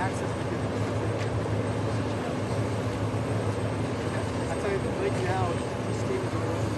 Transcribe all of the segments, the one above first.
access to different I tell you, the lake now is steaming around.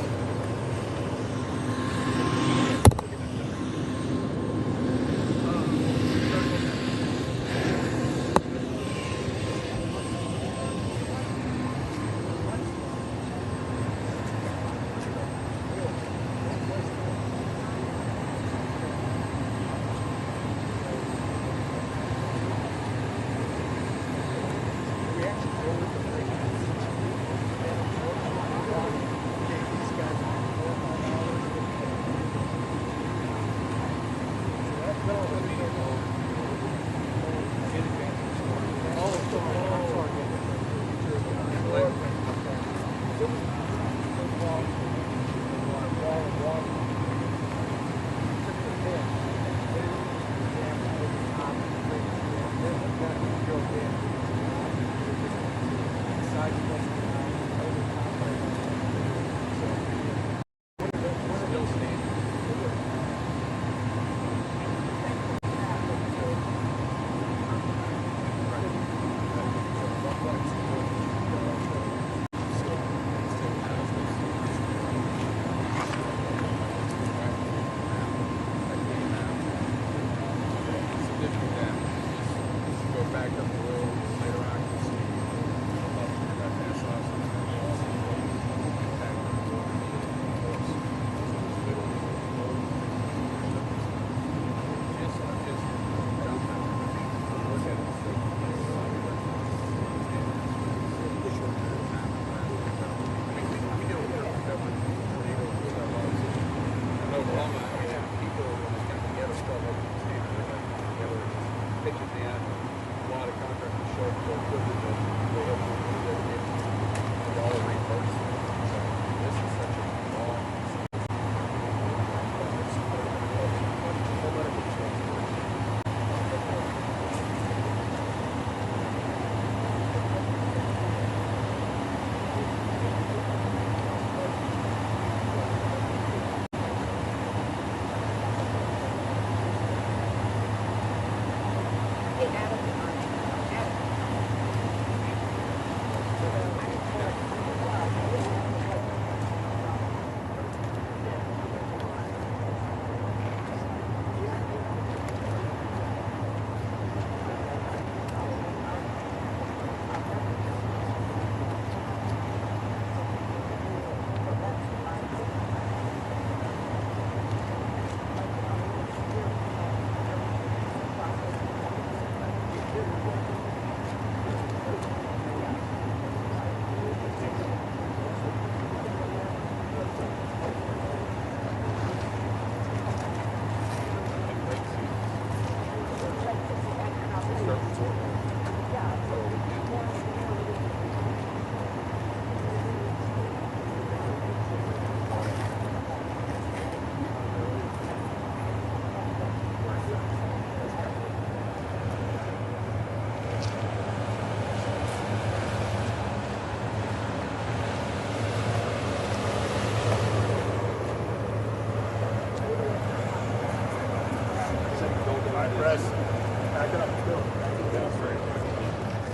Press. Back it up.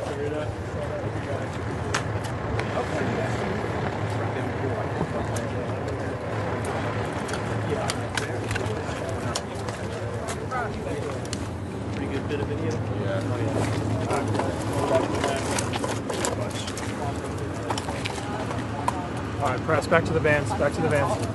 Figure it out. Pretty good bit of video? Yeah. All right, press. Back to the vans. Back to the vans.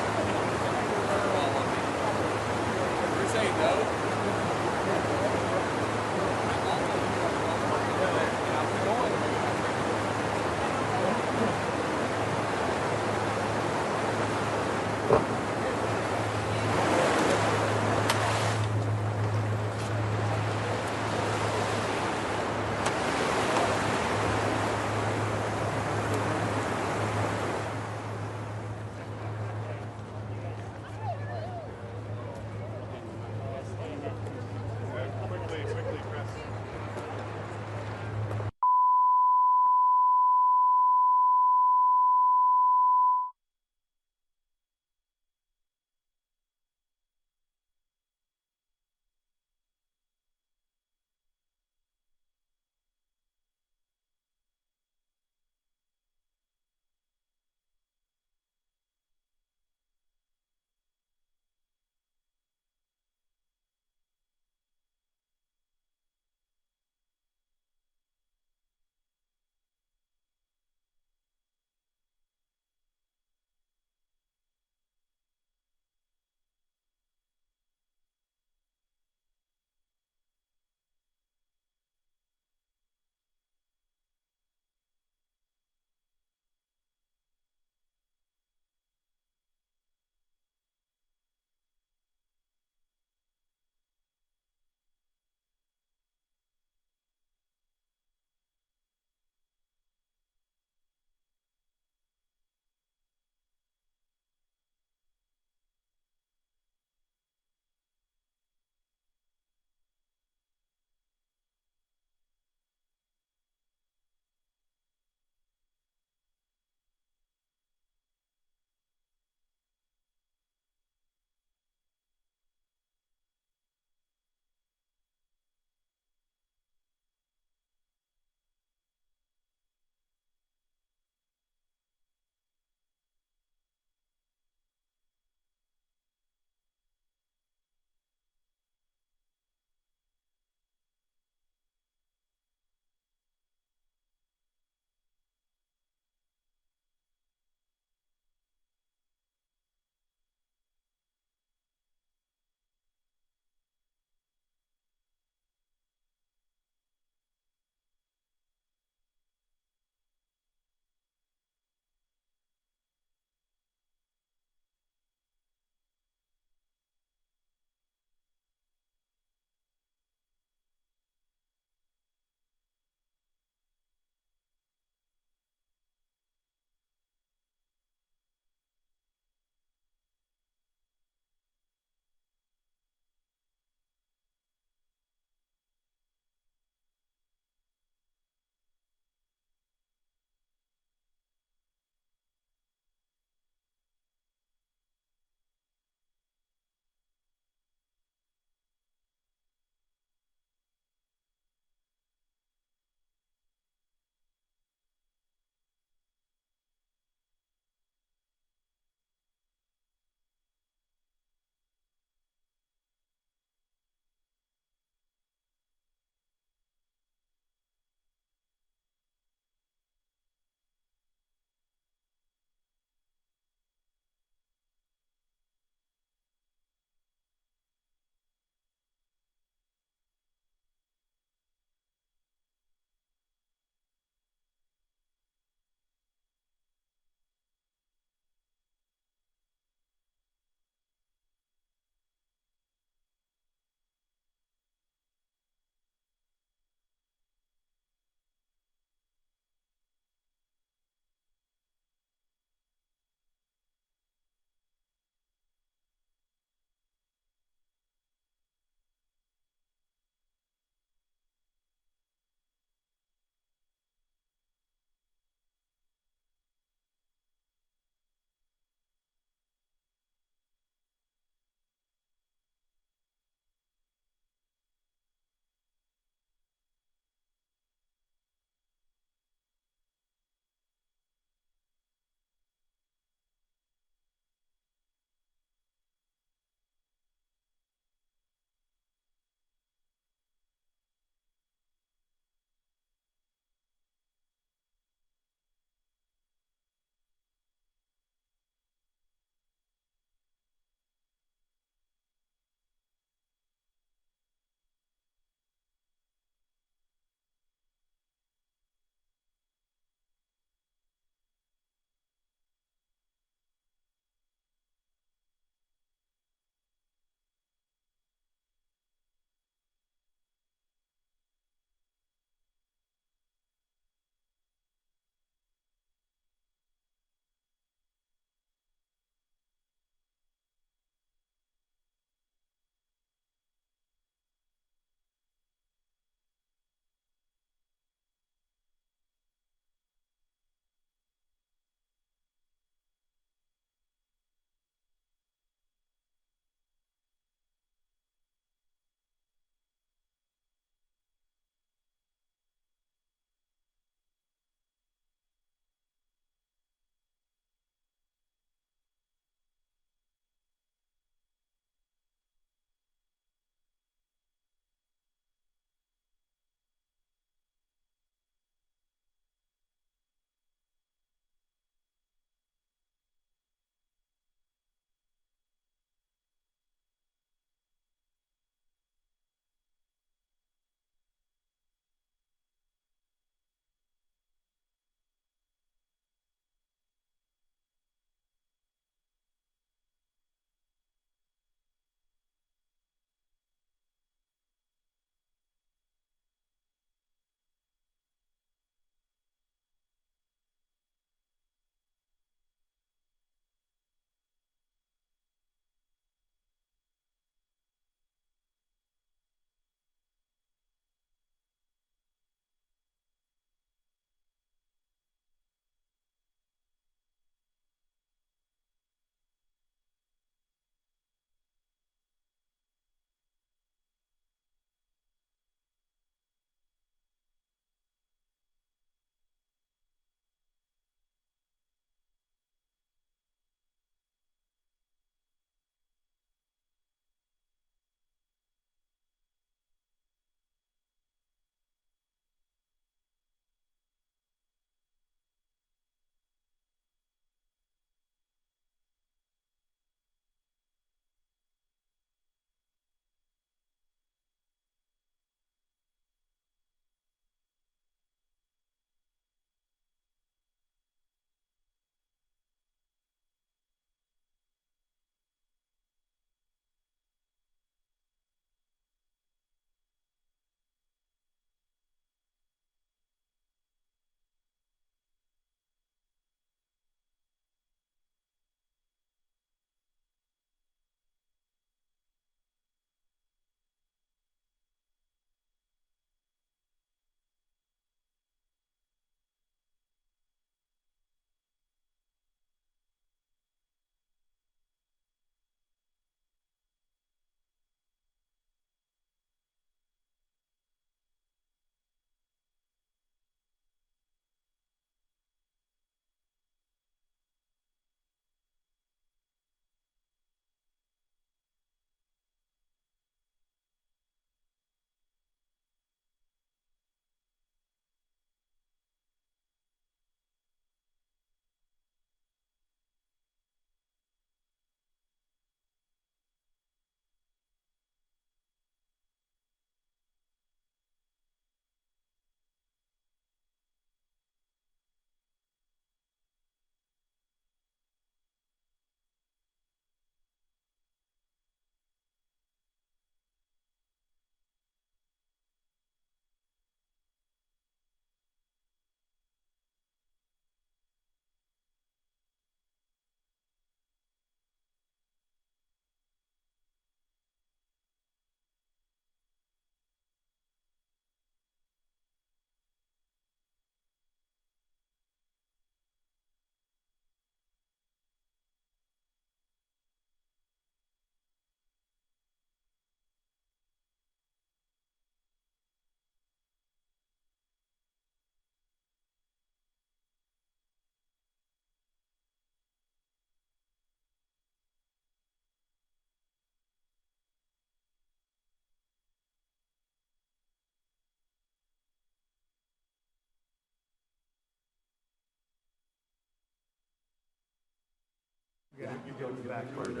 You go to the back. Pardon me.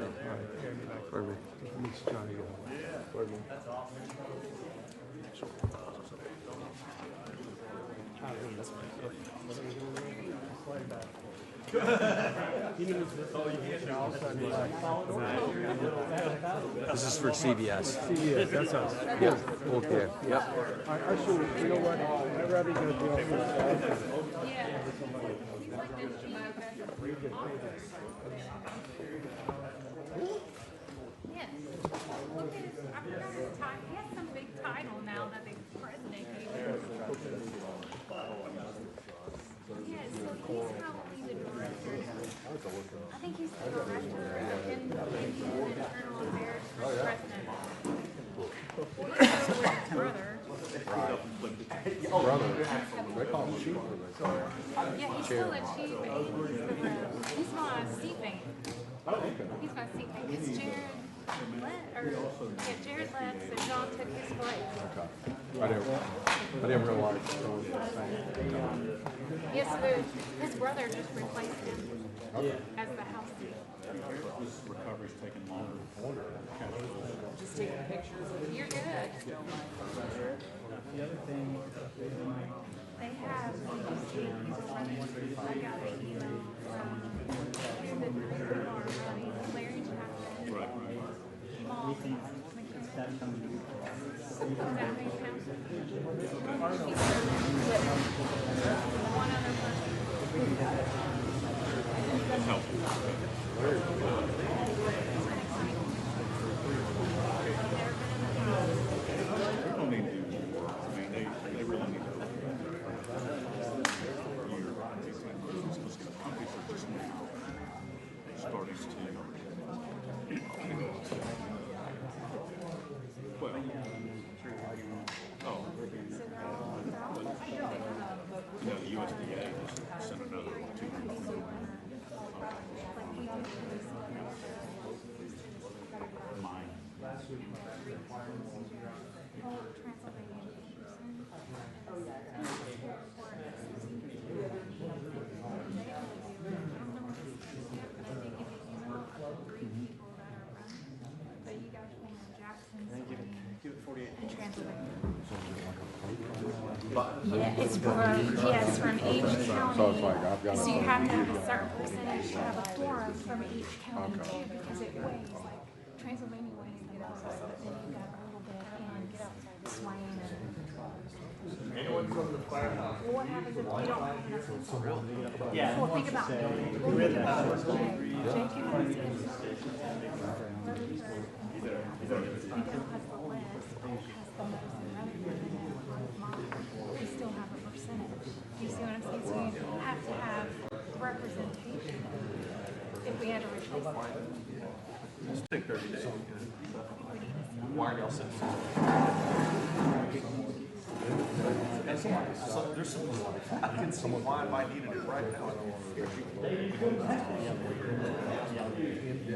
Pardon me. Meets Johnny. Pardon me. This is for CBS. CBS, that's us. Yeah. Okay. Yep. I should, you know what? I'd rather go deal with Yes. Look at his, I forgot his title. He has some big title now that the president gave him. Yes, so he's probably the director. I think he's the director of Internal Affairs for the president. Well, you know, with his brother. They call him chief. Yeah, he's still a chief, but he's my seat bank. He's my seat bank. It's Jared left, so John took his place. I didn't realize. Yes, but his brother just replaced him as the house seat. This recovery's taking longer. Just taking pictures of You're good. the other thing. They have, I got an email from Larry Chapman. Right. Mom, That's coming. that may count. One other person. That's helpful. They don't need to do more work. I mean, they really need to. Because the companies are just now starting to. Well, oh, you know, the USDA just sent another 200 mine. Give it 48. Yeah, it's from, yes, from each county. So it's like I've got So you have to have a certain percentage to have a quorum from each county too, because it weighs, like Transylvania weighs the most, but then you got a little bit in Swain and. Anyone from the firehouse? Well, what happens if we don't have enough people? Yeah. Well, think about it. Well, think about it. Jake has his. He has the list, Oak has the most, and Rutherford and Montage, we still have a percentage. Do you see what I'm saying? So you have to have representation if we had to replace it. Let's take 30 days. Why are y'all sitting? There's someone, I can see why I needed it right now.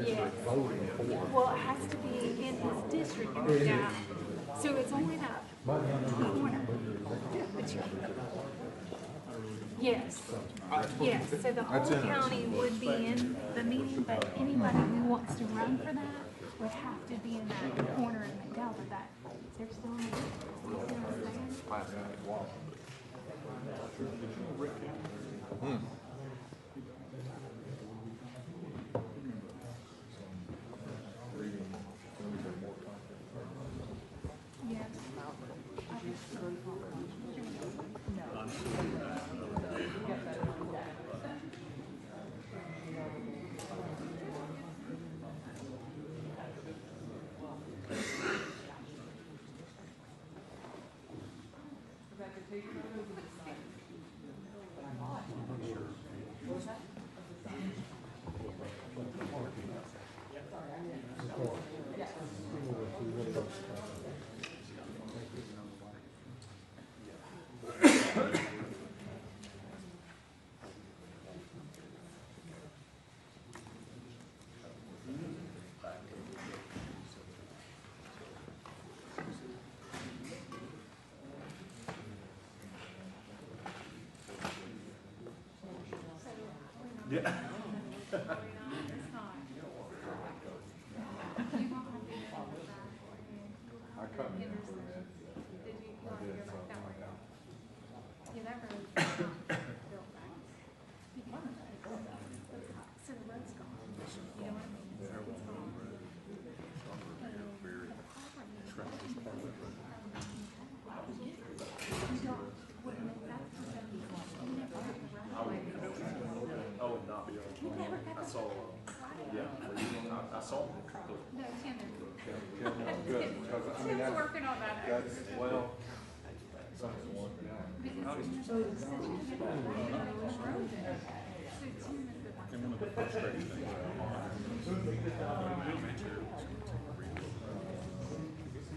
Yes. Well, it has to be in his district. Yeah. So it's only that corner. But yes. Yes. So the whole county would be in the meeting, but anybody who wants to run for that would have to be in that corner in McDowell. But that they're still in the district. You see what I'm saying? Yes. Yeah. It's not. Henderson. Did you want to go back that way? Yeah, that road is not built back. So the road's gone. You know what I mean? It's gone. Oh, not be able to. I saw, I saw it. No, Tim's Good. working on that. Well, And one of the frustrating things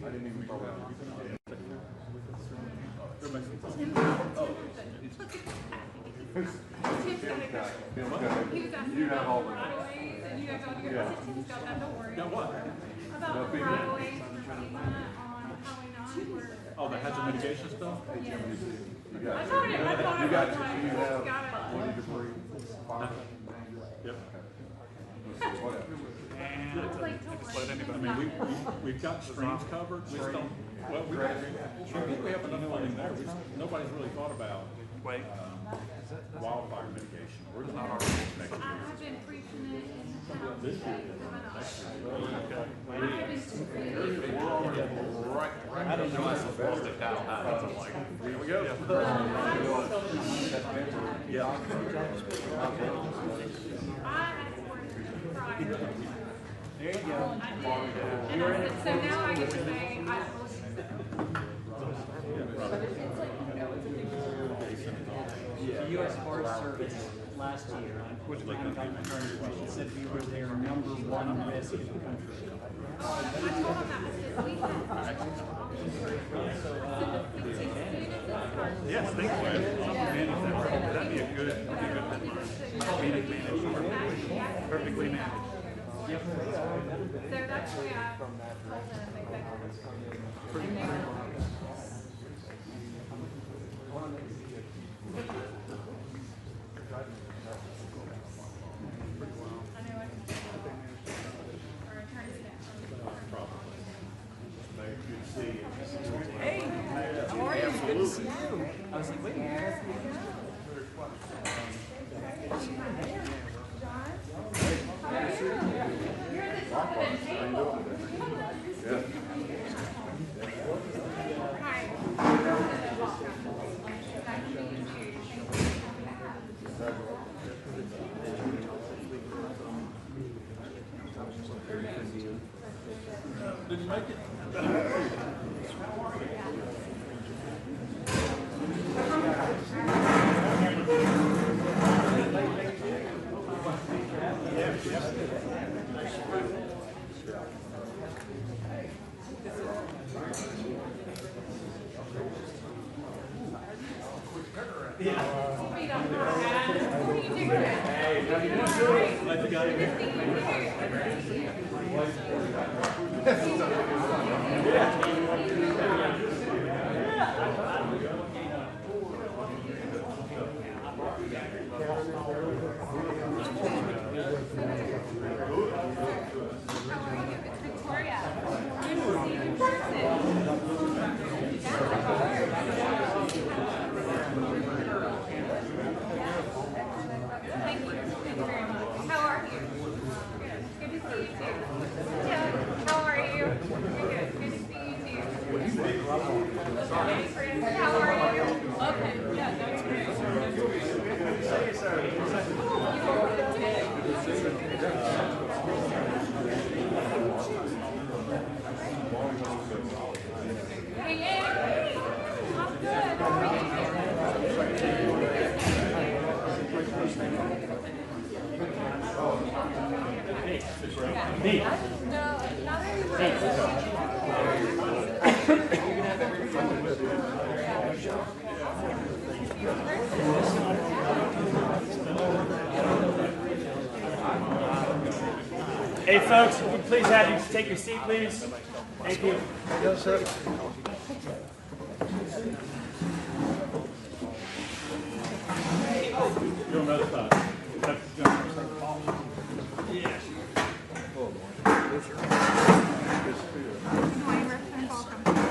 I didn't even follow that. You have all the right of ways, and you guys all together. Tim's got that, don't worry. got what? About the right of ways for FEMA on Highway 9 where. Oh, the hazard mitigation stuff? I thought it, I thought it was like, You got it. have woody debris, fire. Yep. I was like, don't worry. I mean, we've got streams covered, we just don't, well, we think we have enough funding there, nobody's really thought about, wildfire mitigation, we're not our next year. I have been preaching it in the town. This year, Next year. I have been preaching Right, I don't know, I supposed to down high, I'm like, here we go. Yeah. I asked for it prior. There you go. I did. And I said, so now I get to say, I told you so. The U.S. Forest Service last year, on County Government, said we were their #1 risk in the country. I told him that, I said, we have. Yes, thank you. That'd be a good headline. Perfectly managed. So that's the way I told them exactly. I know I can. Or attorney's staff. Hey, how are you? Good to see you. I was like, wait a minute. Did you make it? Hey folks, if you please have you take your seat, please. Thank you. Yes, sir. You're on the other side. Disclaimer, and welcome.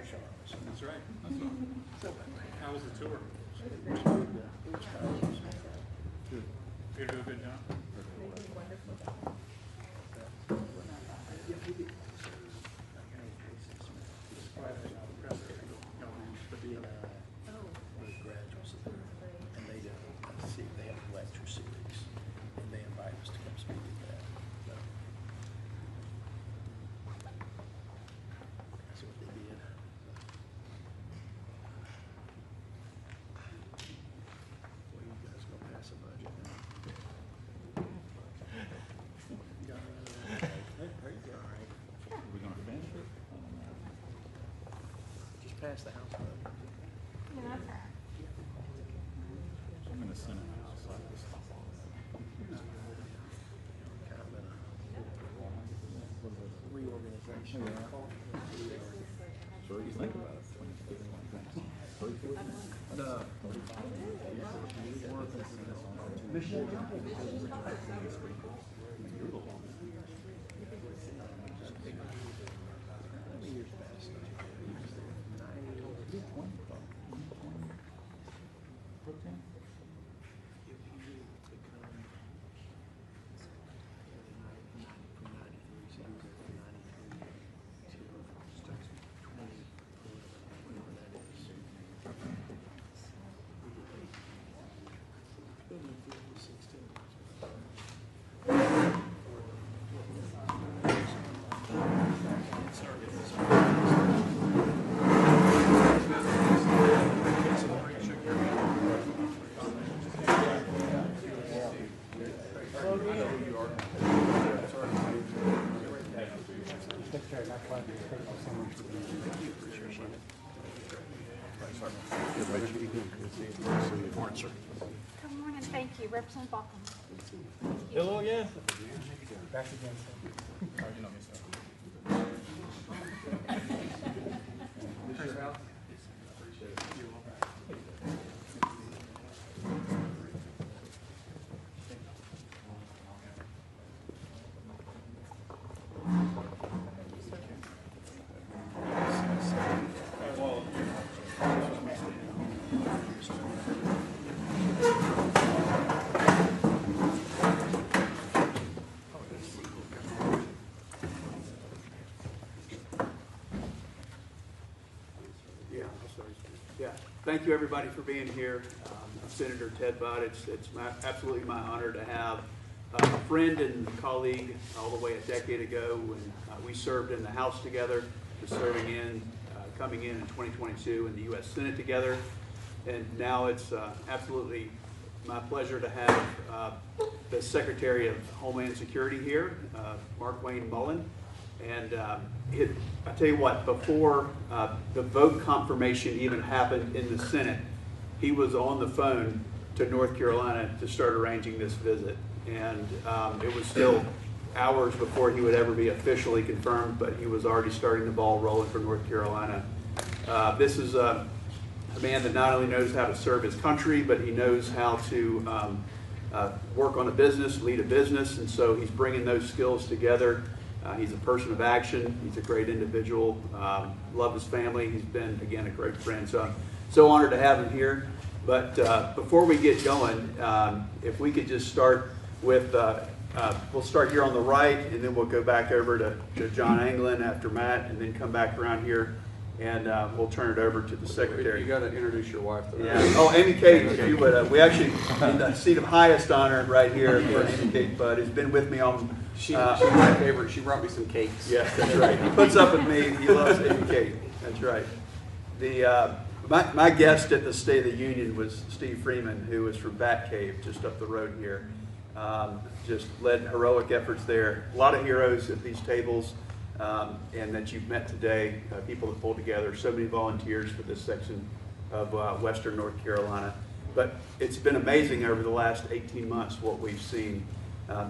That's right. How was the tour? You do a good job. Graduates there, and they see they have a lecture series, and they invite us to come speak at that. So, that's what they did. Well, you guys gonna pass a budget now? There you go. All right. Are we gonna finish it? Just pass the house budget. Yeah, that's right. I'm in the Senate House like this. Kind of been a reorganization. So what do you think about it? Secretary Markwayne, thank you so much for being here. Good morning, thank you. Representative Balkin. Hello again. Back again, sir. Yeah, thank you everybody for being here. Senator Ted Budd, it's absolutely my honor to have a friend and colleague all the way a decade ago when we served in the House together, to coming in 2022 in the U.S. Senate together. And now it's absolutely my pleasure to have the Secretary of Homeland Security here, Markwayne Mullin. And I tell you what, before the vote confirmation even happened in the Senate, he was on the phone to North Carolina to start arranging this visit. And it was still hours before he would ever be officially confirmed, but he was already starting the ball rolling for North Carolina. This is a man that not only knows how to serve his country, but he knows how to work on a business, lead a business, and so he's bringing those skills together. He's a person of action. He's a great individual. Love his family. He's been, again, a great friend. So I'm so honored to have him here. But before we get going, if we could just start with, we'll start here on the right, and then we'll go back over to John Anglin after Matt, and then come back around here, and we'll turn it over to the Secretary. You got to introduce your wife, though. Yeah. Oh, Amy Kate, if you would. We actually, in the seat of highest honor right here for Amy Kate Budd, who's been with me on. She's my favorite. She brought me some cakes. Yes, that's right. He puts up with me. He loves Amy Kate. That's right. My guest at the State of the Union was Steve Freeman, who is from Batcave, just up the road here. Just led heroic efforts there. A lot of heroes at these tables, and that you've met today. People that pulled together. So many volunteers for this section of Western North Carolina. But it's been amazing over the last 18 months what we've seen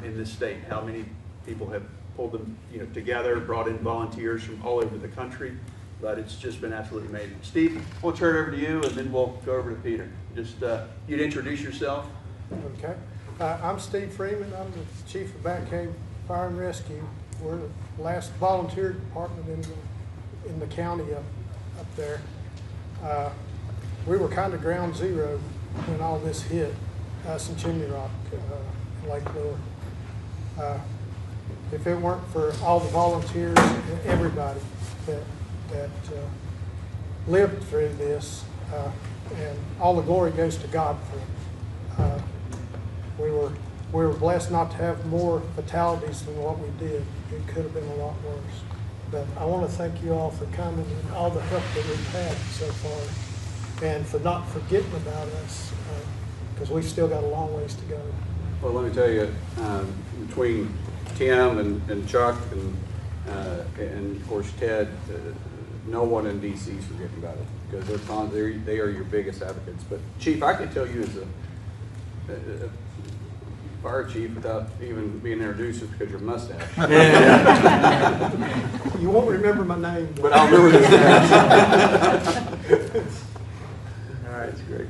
in this state. How many people have pulled them together, brought in volunteers from all over the country. But it's just been absolutely amazing. Steve, we'll turn it over to you, and then we'll go over to Peter. Just you'd introduce yourself. Okay. I'm Steve Freeman. I'm the Chief of Batcave Fire and Rescue. We're the last volunteer department in the county up there. We were kind of ground zero when all this hit us in Chimney Rock, Lake Lure. If it weren't for all the volunteers and everybody that lived through this, and all the glory goes to God for it. We were blessed not to have more fatalities than what we did. It could have been a lot worse. But I want to thank you all for coming and all the help that we've had so far, and for not forgetting about us, because we've still got a long ways to go. Well, let me tell you, between Tim and Chuck and of course Ted, no one in DC is forgetting about it, because they are your biggest advocates. But Chief, I can tell you as a fire chief without even being introduced, just because your mustache. You won't remember my name, But I'll remember this. All right. That's great.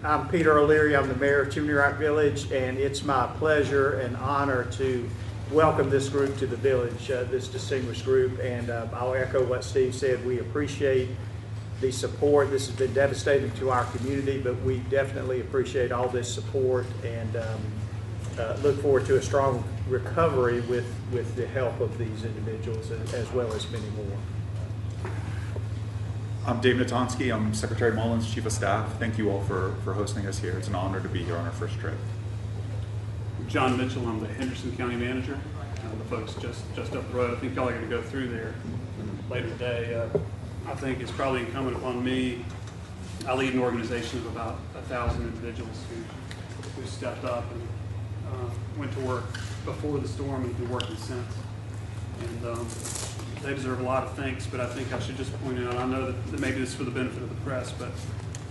I'm Peter O'Leary. I'm the mayor of Chimney Rock Village, and it's my pleasure and honor to welcome this group to the village, this distinguished group. And I'll echo what Steve said. We appreciate the support. This has been devastating to our community, but we definitely appreciate all this support, and look forward to a strong recovery with the help of these individuals, as well as many more. I'm Dave Natonsky. I'm Secretary Mullin's Chief of Staff. Thank you all for hosting us here. It's an honor to be here on our first trip. John Mitchell, I'm the Henderson County Manager. The folks just up the road, I think y'all are going to go through there later today. I think it's probably incumbent upon me. I lead an organization of about 1,000 individuals who stepped up and went to work before the storm and been working since. And they deserve a lot of thanks, but I think I should just point out, I know that maybe this is for the benefit of the press, but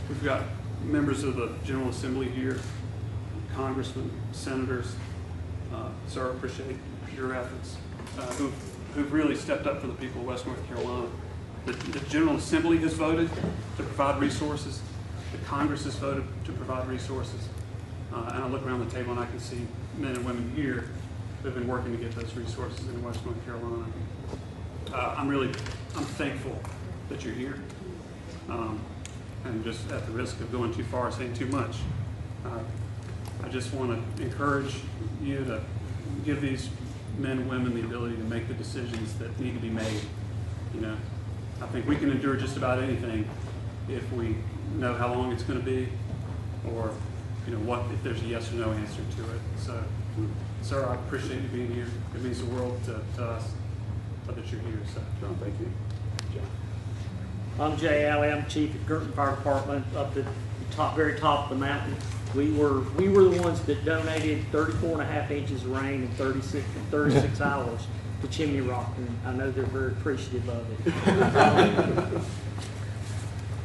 we've got members of the General Assembly here, congressmen, senators, so I appreciate your efforts, who've really stepped up for the people of West North Carolina. The General Assembly has voted to provide resources. The Congress has voted to provide resources. And I look around the table and I can see men and women here who have been working to get those resources in West North Carolina. I'm thankful that you're here. And just at the risk of going too far, saying too much, I just want to encourage you to give these men and women the ability to make the decisions that need to be made. You know, I think we can endure just about anything if we know how long it's going to be, or you know what, if there's a yes or no answer to it. So, sir, I appreciate you being here. It means the world to us that you're here. So, John, thank you. I'm Jay Alley. I'm chief at Girton Fire Department up at the very top of the mountain. We were the ones that donated 34.5 inches of rain in 36 hours to Chimney Rock, and I know they're very appreciative of it.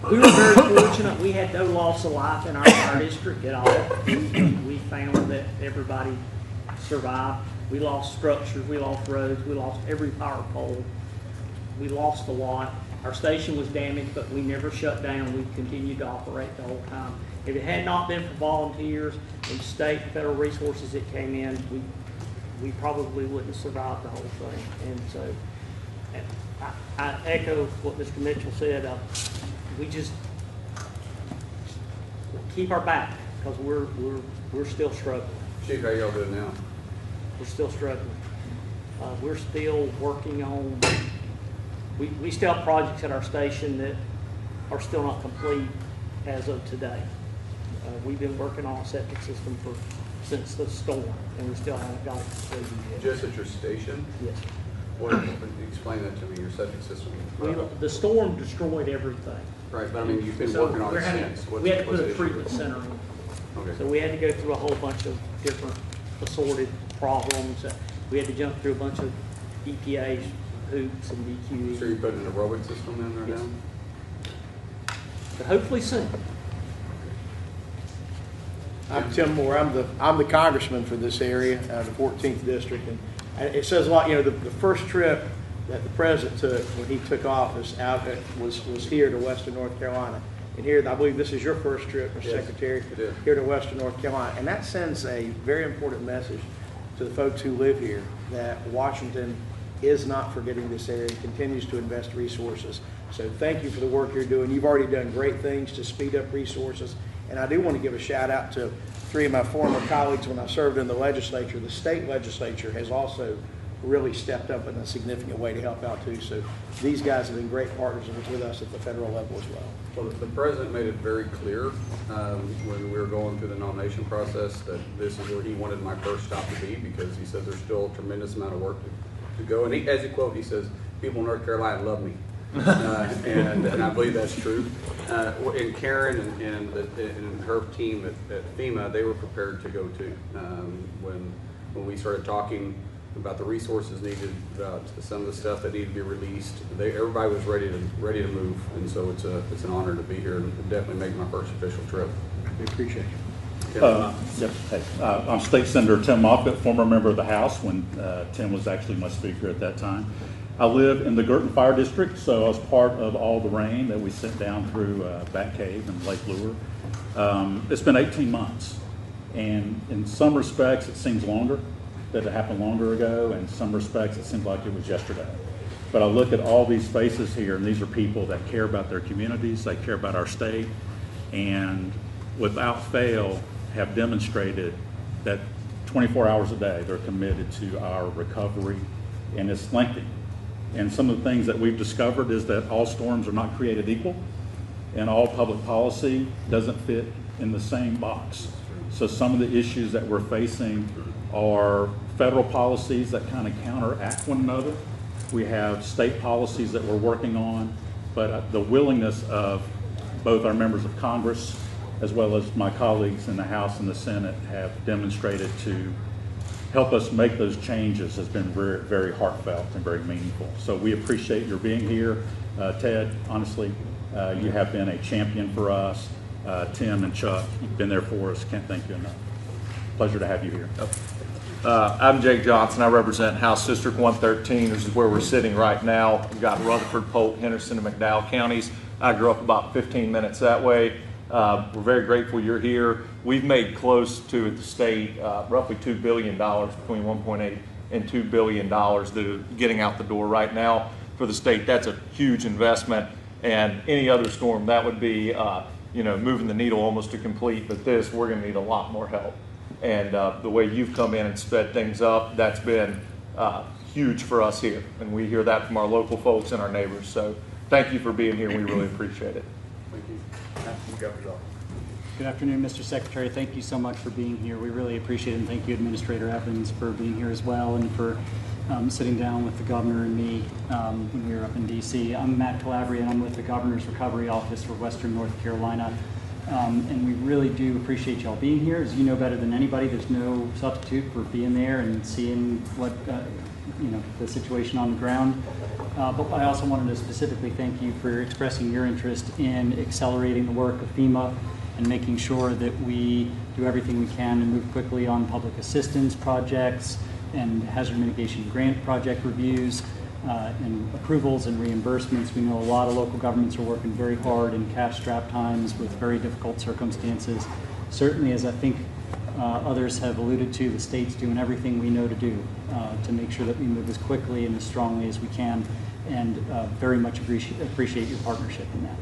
We were very fortunate. We had no loss of life in our fire district at all. We found that everybody survived. We lost structures, we lost roads, we lost every power pole. We lost a lot. Our station was damaged, but we never shut down. We continued to operate the whole time. If it had not been for volunteers and state and federal resources that came in, we probably wouldn't have survived the whole thing. And so I echo what Mr. Mitchell said. We just keep our back, because we're still struggling. Chief, how y'all doing now? We're still struggling. We're still working on. We still have projects at our station that are still not complete as of today. We've been working on a septic system since the storm, and we still haven't got it completed yet. Just at your station? Yes. Explain that to me, your septic system. The storm destroyed everything. Right, but I mean, you've been working on it since. We had to put a treatment center in. Okay. So we had to go through a whole bunch of different assorted problems. We had to jump through a bunch of EPA hoops and DQE. So you're putting an aerobic system in there now? So hopefully soon. I'm Tim Moore. I'm the congressman for this area, the 14th district, and it says a lot. You know, the first trip that the president took when he took office was here to Western North Carolina, and here I believe this is your first trip, Mr. Secretary, here to Western North Carolina, and that sends a very important message to the folks who live here that Washington is not forgetting this area, continues to invest resources. So thank you for the work you're doing. You've already done great things to speed up resources. And I do want to give a shout out to 3 of my former colleagues when I served in the legislature. The state legislature has also really stepped up in a significant way to help out too. So these guys have been great partners with us at the federal level as well. Well, the president made it very clear when we were going through the nomination process that this is where he wanted my first stop to be, because he says there's still a tremendous amount of work to go. And he, as he quote, he says, people in North Carolina love me. And I believe that's true. And Karen and her team at FEMA, they were prepared to go too. When we started talking about the resources needed, about some of the stuff that needed to be released, everybody was ready to move. And so it's an honor to be here and definitely make my first official trip. We appreciate you. I'm State Senator Tim Moffitt, former member of the House when Tim was actually my speaker at that time. I live in the Girton Fire District, so I was part of all the rain that we sent down through Bat Cave and Lake Lure. It's been 18 months, and in some respects it seems longer, that it happened longer ago, and in some respects it seems like it was yesterday. But I look at all these faces here, and these are people that care about their communities, they care about our state, and without fail have demonstrated that 24 hours a day they're committed to our recovery, and it's lengthy. And some of the things that we've discovered is that all storms are not created equal, and all public policy doesn't fit in the same box. So some of the issues that we're facing are federal policies that kind of counteract one another. We have state policies that we're working on, but the willingness of both our members of Congress as well as my colleagues in the House and the Senate have demonstrated to help us make those changes has been very, very heartfelt and very meaningful. So we appreciate your being here. Ted, honestly, you have been a champion for us. Tim and Chuck, you've been there for us. Can't thank you enough. Pleasure to have you here. I'm Jake Johnson. I represent House District 113. This is where we're sitting right now. We've got Rutherford, Polk, Henderson, and McDowell counties. I grew up about 15 minutes that way. We're very grateful you're here. We've made close to, at the state, roughly $2 billion, between 1.8 and $2 billion to getting out the door right now for the state. That's a huge investment, and any other storm, that would be moving the needle almost to complete, but this, we're gonna need a lot more help. And the way you've come in and sped things up, that's been huge for us here. And we hear that from our local folks and our neighbors. So thank you for being here. We really appreciate it. Thank you. Good afternoon, Mr. Secretary. Thank you so much for being here. We really appreciate it, and thank you, Administrator Evans, for being here as well, and for sitting down with the governor and me when we were up in D.C. I'm Matt Calabria, and I'm with the Governor's Recovery Office for Western North Carolina. And we really do appreciate y'all being here. As you know better than anybody, there's no substitute for being there and seeing what the situation on the ground. But I also wanted to specifically thank you for expressing your interest in accelerating the work of FEMA and making sure that we do everything we can to move quickly on public assistance projects and hazard mitigation grant project reviews and approvals and reimbursements. We know a lot of local governments are working very hard in cash-strapped times with very difficult circumstances. Certainly, as I think others have alluded to, the state's doing everything we know to do to make sure that we move as quickly and as strongly as we can, and very much appreciate your partnership in that.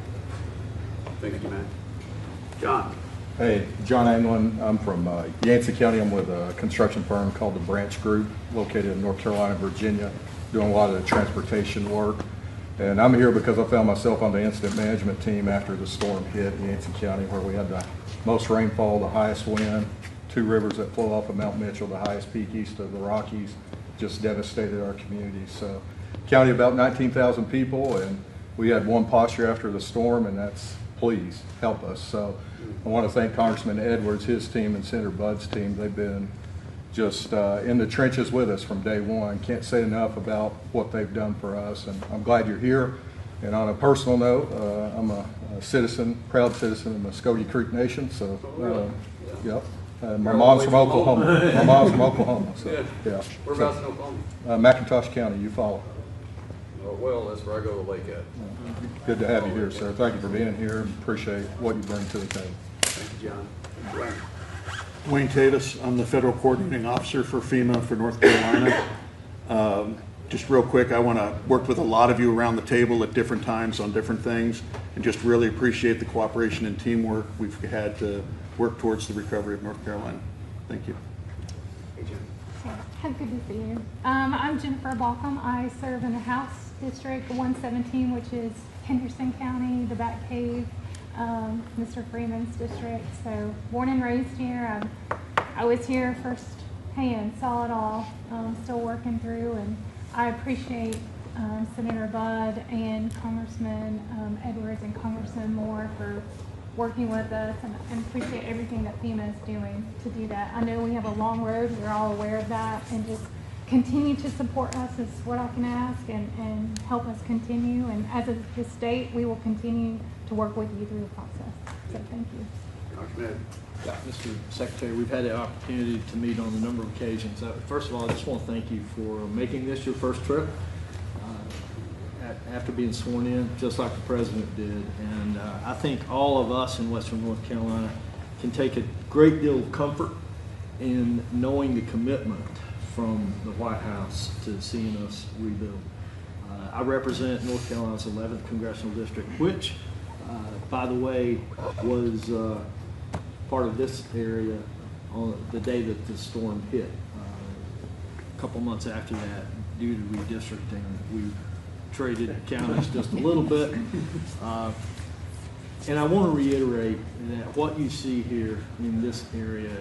Thank you, Matt. John. Hey, John Anglin. I'm from Yancey County. I'm with a construction firm called the Branch Group, located in North Carolina, Virginia, doing a lot of the transportation work. And I'm here because I found myself on the incident management team after the storm hit Yancey County, where we had the most rainfall, the highest wind, 2 rivers that flow off of Mount Mitchell, the highest peak east of the Rockies, just devastated our community. So county about 19,000 people, and we had one posture after the storm, and that's please help us. So I want to thank Congressman Edwards, his team, and Senator Budd's team. They've been just in the trenches with us from day one. Can't say enough about what they've done for us, and I'm glad you're here. And on a personal note, I'm a citizen, proud citizen of Muskogee Creek Nation, so yep. My mom's from Oklahoma. My mom's from Oklahoma, so yeah. Whereabouts in Oklahoma? McIntosh County, you follow. Well, that's where I go to Lake at. Good to have you here, sir. Thank you for being here. Appreciate what you bring to the table. Thank you, John. Wayne. Wayne Tatus, I'm the Federal Coordinating Officer for FEMA for North Carolina. just real quick, I want to work with a lot of you around the table at different times on different things, and just really appreciate the cooperation and teamwork we've had to work towards the recovery of North Carolina. Thank you. Good to see you. I'm Jennifer Balcom. I serve in the House District 117, which is Henderson County, the Back Cave, Mr. Freeman's district. So born and raised here. I was here firsthand, saw it all, still working through, and I appreciate Senator Budd and Congressman Edwards and Congressman Moore for working with us, and appreciate everything that FEMA is doing to do that. I know we have a long road, we're all aware of that, and just continue to support us is what I can ask, and help us continue. And as of the state, we will continue to work with you through the process. So thank you. Yeah, Mr. Secretary, we've had the opportunity to meet on a number of occasions. First of all, I just want to thank you for making this your first trip after being sworn in, just like the President did. And I think all of us in Western North Carolina can take a great deal of comfort in knowing the commitment from the White House to seeing us rebuild. I represent North Carolina's 11th Congressional District, which, by the way, was part of this area on the day that the storm hit. A couple months after that, due to redistricting, we traded counties just a little bit. And I want to reiterate that what you see here in this area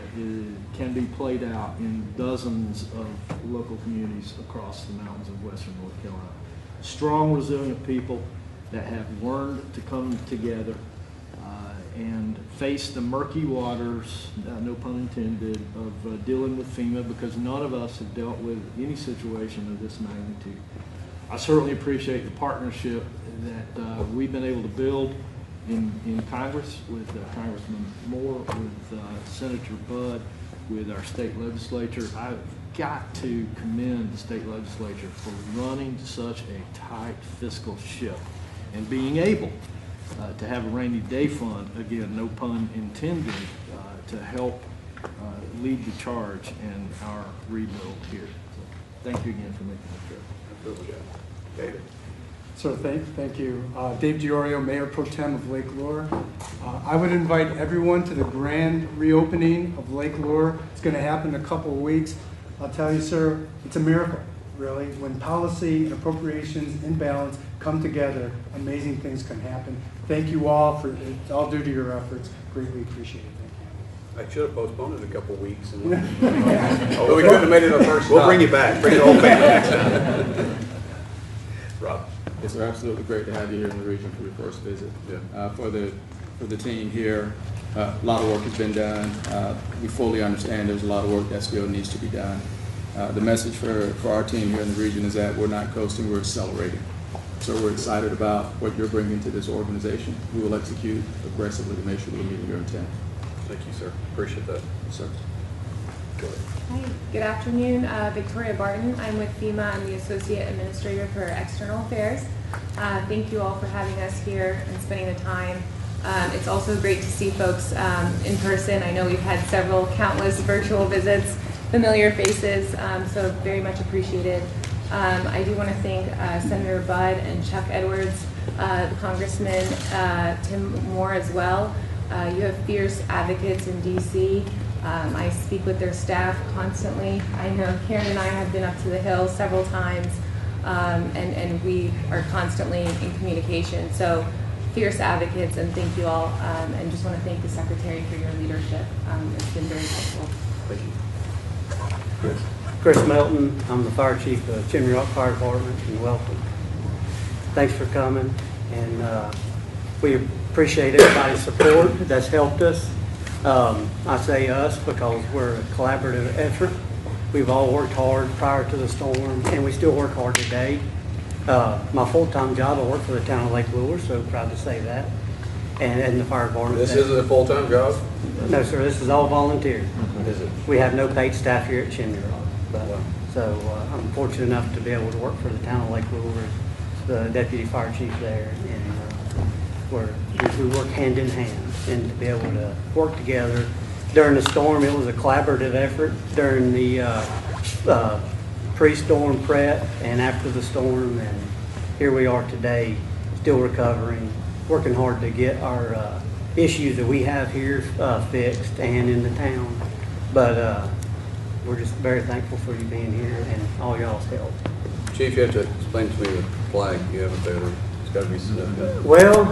can be played out in dozens of local communities across the mountains of Western North Carolina. Strong, resilient people that have learned to come together and face the murky waters, no pun intended, of dealing with FEMA, because none of us have dealt with any situation of this magnitude. I certainly appreciate the partnership that we've been able to build in Congress with Congressman Moore, with Senator Budd, with our state legislature. I've got to commend the state legislature for running such a tight fiscal ship and being able to have a rainy day fund, again, no pun intended, to help lead the charge in our rebuild here. So thank you again for making the trip. Absolutely. David. So thank you. Dave Diorio, Mayor Pro Tem of Lake Lure. I would invite everyone to the grand reopening of Lake Lure. It's going to happen in a couple of weeks. I'll tell you, sir, it's a miracle, really. When policy and appropriations in balance come together, amazing things can happen. Thank you all for it's all due to your efforts. Greatly appreciate it. Thank you. I should have postponed it a couple of weeks. And but we couldn't have made it our first. We'll bring you back. Bring the whole family next time. Rob. Yes, sir. Absolutely great to have you here in the region for your first visit. Yeah. For the team here, a lot of work has been done. We fully understand there's a lot of work that still needs to be done. The message for our team here in the region is that we're not coasting, we're accelerating. So we're excited about what you're bringing to this organization. We will execute aggressively to make sure we're meeting your intent. Thank you, sir. Appreciate that. Yes, sir. Go ahead. Hi, good afternoon. Victoria Barton. I'm with FEMA. I'm the Associate Administrator for External Affairs. Thank you all for having us here and spending the time. It's also great to see folks in person. I know we've had several countless virtual visits, familiar faces, so very much appreciated. I do want to thank Senator Budd and Chuck Edwards, Congressman Tim Moore as well. You have fierce advocates in DC. I speak with their staff constantly. I know Karen and I have been up to the Hill several times, and we are constantly in communication. So fierce advocates, and thank you all. And just want to thank the Secretary for your leadership. It's been very helpful. Thank you. Chris Melton, I'm the Fire Chief of Chimney Rock Fire Department, and welcome. Thanks for coming, and we appreciate everybody's support that's helped us. I say us because we're a collaborative effort. We've all worked hard prior to the storm, and we still work hard today. My full-time job, I work for the town of Lake Lure, so proud to say that, and the fire department. This isn't a full-time job? No, sir, this is all volunteer. Is it? We have no paid staff here at Chimney Rock. So I'm fortunate enough to be able to work for the town of Lake Lure as the deputy fire chief there, and we work hand in hand, and to be able to work together during the storm. It was a collaborative effort during the pre-storm prep and after the storm, and here we are today, still recovering, working hard to get our issues that we have here fixed and in the town. But we're just very thankful for you being here and all y'all's help. Chief, you have to explain to me the flag you have up there. It's got to be significant. Well,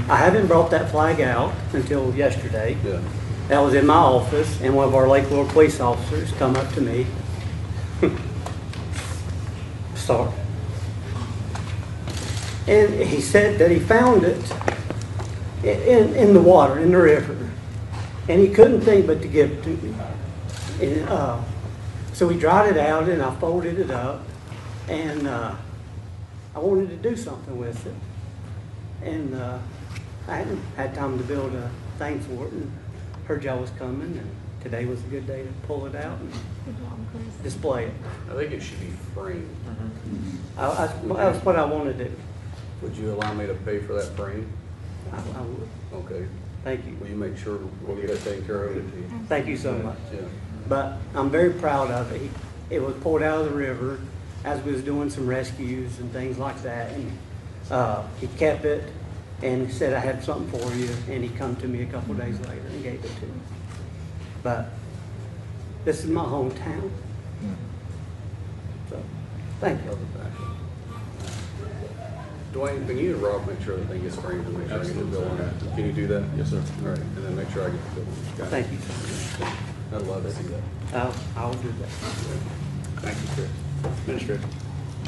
I haven't brought that flag out until yesterday. Yeah. That was in my office, and one of our Lake Lure police officers come up to me. Sorry. And he said that he found it in the water, in the river, and he couldn't think but to give it to me. And, so he dried it out, and I folded it up, and I wanted to do something with it. And I hadn't had time to build a thing for it, and heard y'all was coming, and today was a good day to pull it out and display it. I think it should be framed. That's what I want to do. Would you allow me to pay for that frame? I would. Okay. Thank you. Will you make sure we'll get that taken care of? Thank you so much. Yeah. But I'm very proud of it. It was pulled out of the river as we was doing some rescues and things like that. And he kept it and said, I had something for you. And he come to me a couple of days later and gave it to me. But this is my hometown. So, thank you. Dwayne, can you and Rob make sure the thing gets framed and make sure I get the bill on it? Can you do that? Yes, sir. All right, and then make sure I get the bill on it. Thank you. I'd love to see that. I'll do that. Thank you, Chris. Administrator.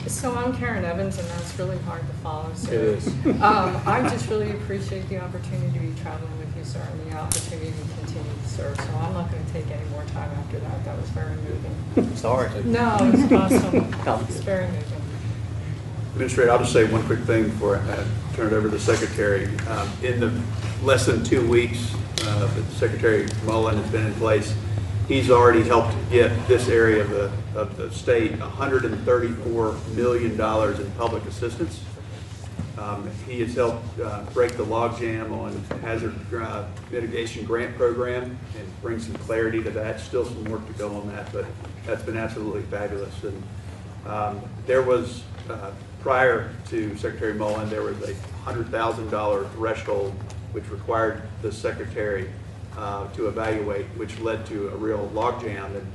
So I'm Karen Evans, and that's really hard to follow. So, It is. I just really appreciate the opportunity to be traveling with you, sir, and the opportunity to continue to serve. So I'm not going to take any more time after that. That was very moving. Sorry. No, it's awesome. It's very moving. Administrator, I'll just say one quick thing before I turn it over to the Secretary. In the less than 2 weeks that Secretary Mullin has been in place, he's already helped get this area of the state $134 million in public assistance. He has helped break the logjam on hazard mitigation grant program and bring some clarity to that. Still some work to go on that, but that's been absolutely fabulous. And there was, prior to Secretary Mullin, there was a $100,000 threshold which required the Secretary to evaluate, which led to a real logjam. And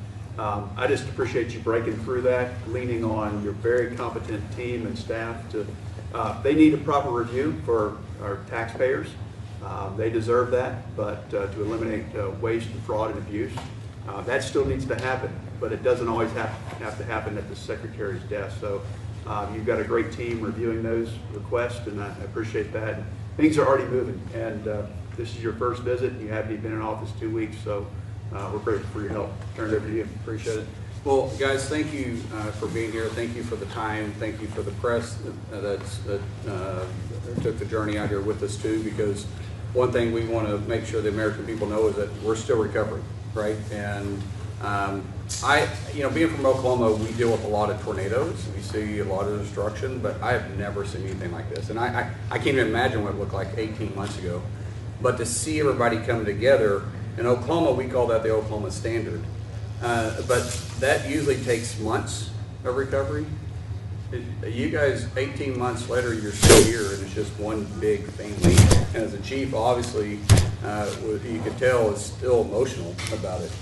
I just appreciate you breaking through that, leaning on your very competent team and staff to, they need a proper review for our taxpayers. They deserve that, but to eliminate waste and fraud and abuse, that still needs to happen, but it doesn't always have to happen at the Secretary's desk. So you've got a great team reviewing those requests, and I appreciate that. Things are already moving, and this is your first visit. You haven't been in office 2 weeks, so we're grateful for your help. Turn it over to you. Appreciate it. Well, guys, thank you for being here. Thank you for the time. Thank you for the press that took the journey out here with us too, because one thing we want to make sure the American people know is that we're still recovering, right? And being from Oklahoma, we deal with a lot of tornadoes. We see a lot of destruction, but I have never seen anything like this. And I can't even imagine what it looked like 18 months ago. But to see everybody come together, in Oklahoma, we call that the Oklahoma Standard. But that usually takes months of recovery. You guys, 18 months later, you're still here, and it's just one big family. And as a chief, obviously, you could tell is still emotional about it.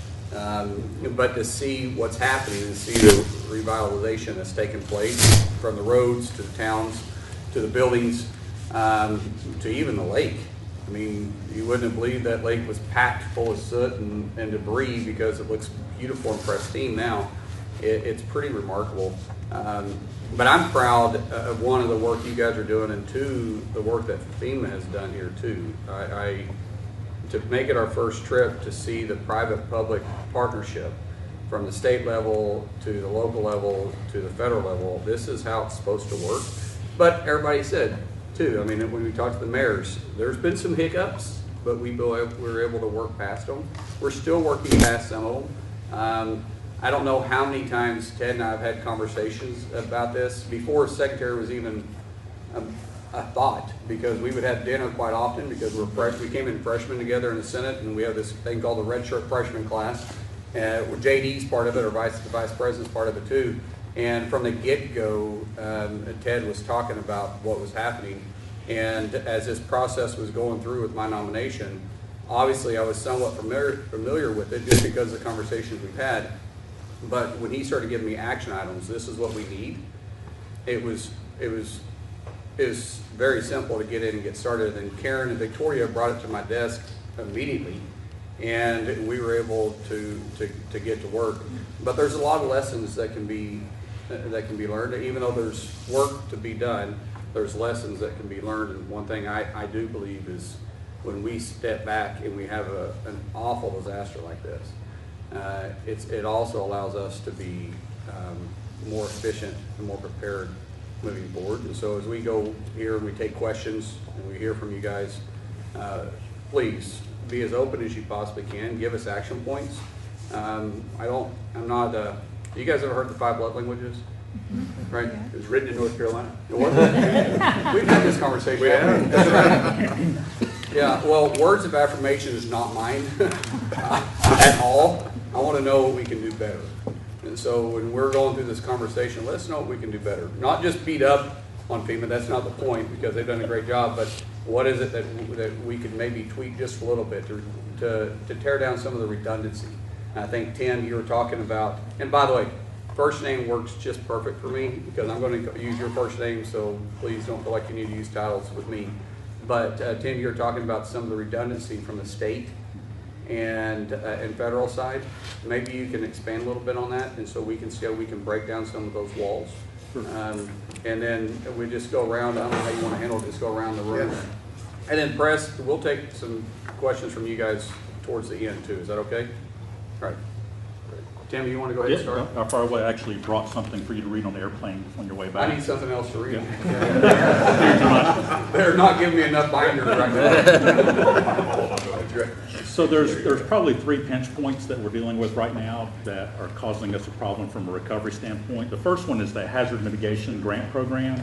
But to see what's happening and see the revitalization that's taken place from the roads to the towns to the buildings to even the lake. I mean, you wouldn't have believed that lake was packed full of soot and debris because it looks beautiful and pristine now. It's pretty remarkable. But I'm proud of one, of the work you guys are doing, and two, the work that FEMA has done here too. To make it our first trip to see the private-public partnership from the state level to the local level to the federal level, this is how it's supposed to work. But everybody said, too, I mean, when we talked to the mayors, there's been some hiccups, but we were able to work past them. We're still working past some of them. I don't know how many times Ted and I have had conversations about this before Secretary was even a thought, because we would have dinner quite often because we came in freshmen together in the Senate, and we have this thing called the red shirt freshman class. JD's part of it, or the vice president's part of it too. And from the get-go, Ted was talking about what was happening. And as this process was going through with my nomination, obviously I was somewhat familiar with it just because of the conversations we've had. But when he started giving me action items, this is what we need, it was very simple to get in and get started. And Karen and Victoria brought it to my desk immediately, and we were able to get to work. But there's a lot of lessons that can be learned. Even though there's work to be done, there's lessons that can be learned. And one thing I do believe is when we step back and we have an awful disaster like this, it also allows us to be more efficient and more prepared moving forward. And so as we go here and we take questions and we hear from you guys, please be as open as you possibly can. Give us action points. You guys ever heard the 5 love languages? Right? It was written in North Carolina. We've had this conversation. We have. That's right. Yeah, well, words of affirmation is not mine at all. I want to know what we can do better. And so when we're going through this conversation, let's know what we can do better. Not just beat up on FEMA, that's not the point, because they've done a great job, but what is it that we could maybe tweak just a little bit to tear down some of the redundancy. And I think, Tim, you were talking about, and by the way, first name works just perfect for me because I'm going to use your first name, so please don't feel like you need to use titles with me. But Tim, you were talking about some of the redundancy from the state and federal side. Maybe you can expand a little bit on that, and so we can see how we can break down some of those walls. And then we just go around. I don't know how you want to handle it. Just go around the room, and then press. We'll take some questions from you guys towards the end too. Is that okay? All right. Tim, you want to go ahead and start? How far away? I actually brought something for you to read on the airplane on your way back. I need something else to read. Yeah. They're not giving me enough binders right now. So there's probably 3 pinch points that we're dealing with right now that are causing us a problem from a recovery standpoint. The first one is the hazard mitigation grant program.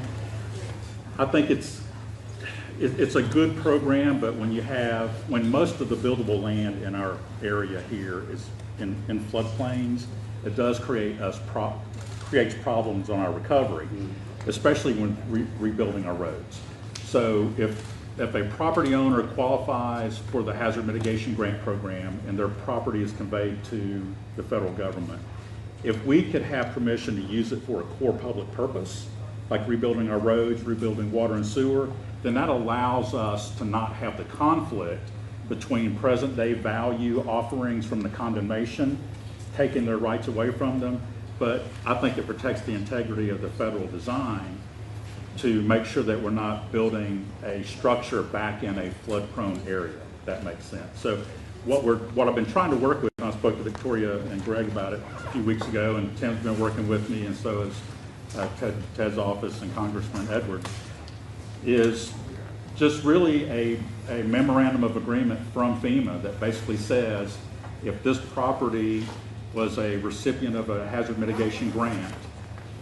I think it's a good program, but when most of the buildable land in our area here is in floodplains, it does creates problems on our recovery, especially when rebuilding our roads. So if a property owner qualifies for the hazard mitigation grant program and their property is conveyed to the federal government, if we could have permission to use it for a core public purpose, like rebuilding our roads, rebuilding water and sewer, then that allows us to not have the conflict between present day value offerings from the condemnation, taking their rights away from them. But I think it protects the integrity of the federal design to make sure that we're not building a structure back in a flood-prone area, if that makes sense. So what I've been trying to work with, and I spoke to Victoria and Greg about it a few weeks ago, and Tim's been working with me, and so has Ted's office and Congressman Edwards, is just really a memorandum of agreement from FEMA that basically says if this property was a recipient of a hazard mitigation grant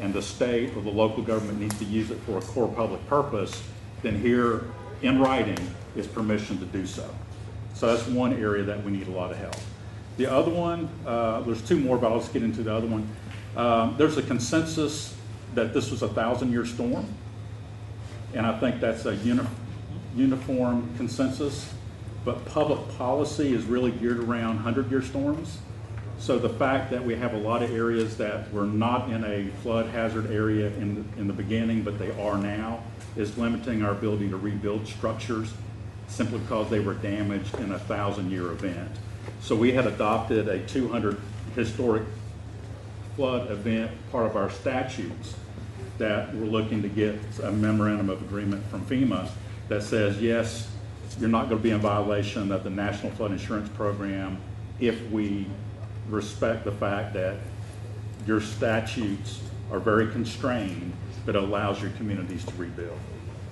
and the state or the local government needs to use it for a core public purpose, then here in writing is permission to do so. So that's one area that we need a lot of help. The other one, there's 2 more, but I'll just get into the other one. There's a consensus that this was a 1,000-year storm, and I think that's a uniform consensus, but public policy is really geared around 100-year storms. So the fact that we have a lot of areas that were not in a flood hazard area in the beginning, but they are now, is limiting our ability to rebuild structures simply because they were damaged in a 1,000-year event. So we had adopted a 200 historic flood event part of our statutes that we're looking to get a memorandum of agreement from FEMA that says, yes, you're not going to be in violation of the National Flood Insurance Program if we respect the fact that your statutes are very constrained, but it allows your communities to rebuild.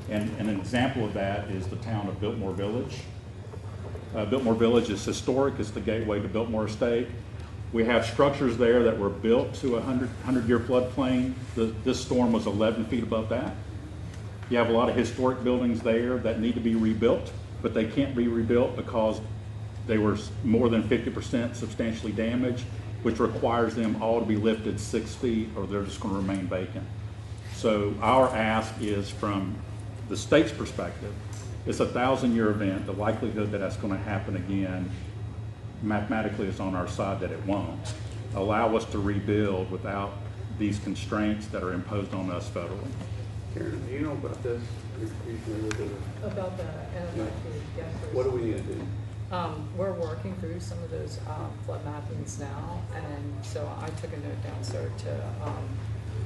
And an example of that is the town of Biltmore Village. Biltmore Village is historic. It's the gateway to Biltmore Estate. We have structures there that were built to a 100-year floodplain. This storm was 11 feet above that. You have a lot of historic buildings there that need to be rebuilt, but they can't be rebuilt because they were more than 50% substantially damaged, which requires them all to be lifted 6 feet or they're just going to remain vacant. So our ask is, from the state's perspective, it's a 1,000-year event. The likelihood that that's going to happen again mathematically is on our side that it won't. Allow us to rebuild without these constraints that are imposed on us federally. Karen, do you know about this? Are you familiar with it? About the NFIP, yes. What do we need to do? We're working through some of those flood mappings now, and so I took a note down, sir,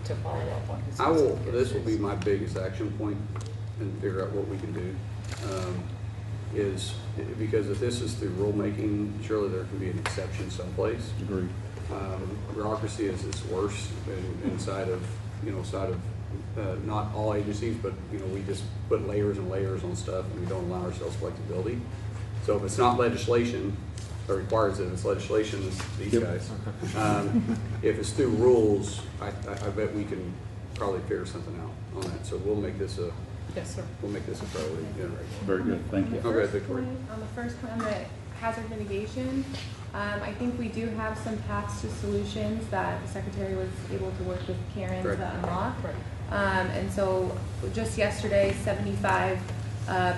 to follow up on his. This will be my biggest action point and figure out what we can do. Is because if this is through rulemaking, surely there can be an exception someplace. Agreed. Bureaucracy is worse inside of not all agencies, but we just put layers and layers on stuff, and we don't allow ourselves flexibility. So if it's not legislation that requires it, it's legislation, it's these guys. If it's through rules, I bet we can probably figure something out on that. So we'll make this a Yes, sir. We'll make this a priority. Yeah. Very good. Thank you. Okay, Victoria. On the first point, on the hazard mitigation, I think we do have some paths to solutions that the Secretary was able to work with Karen to unlock. And so just yesterday, 75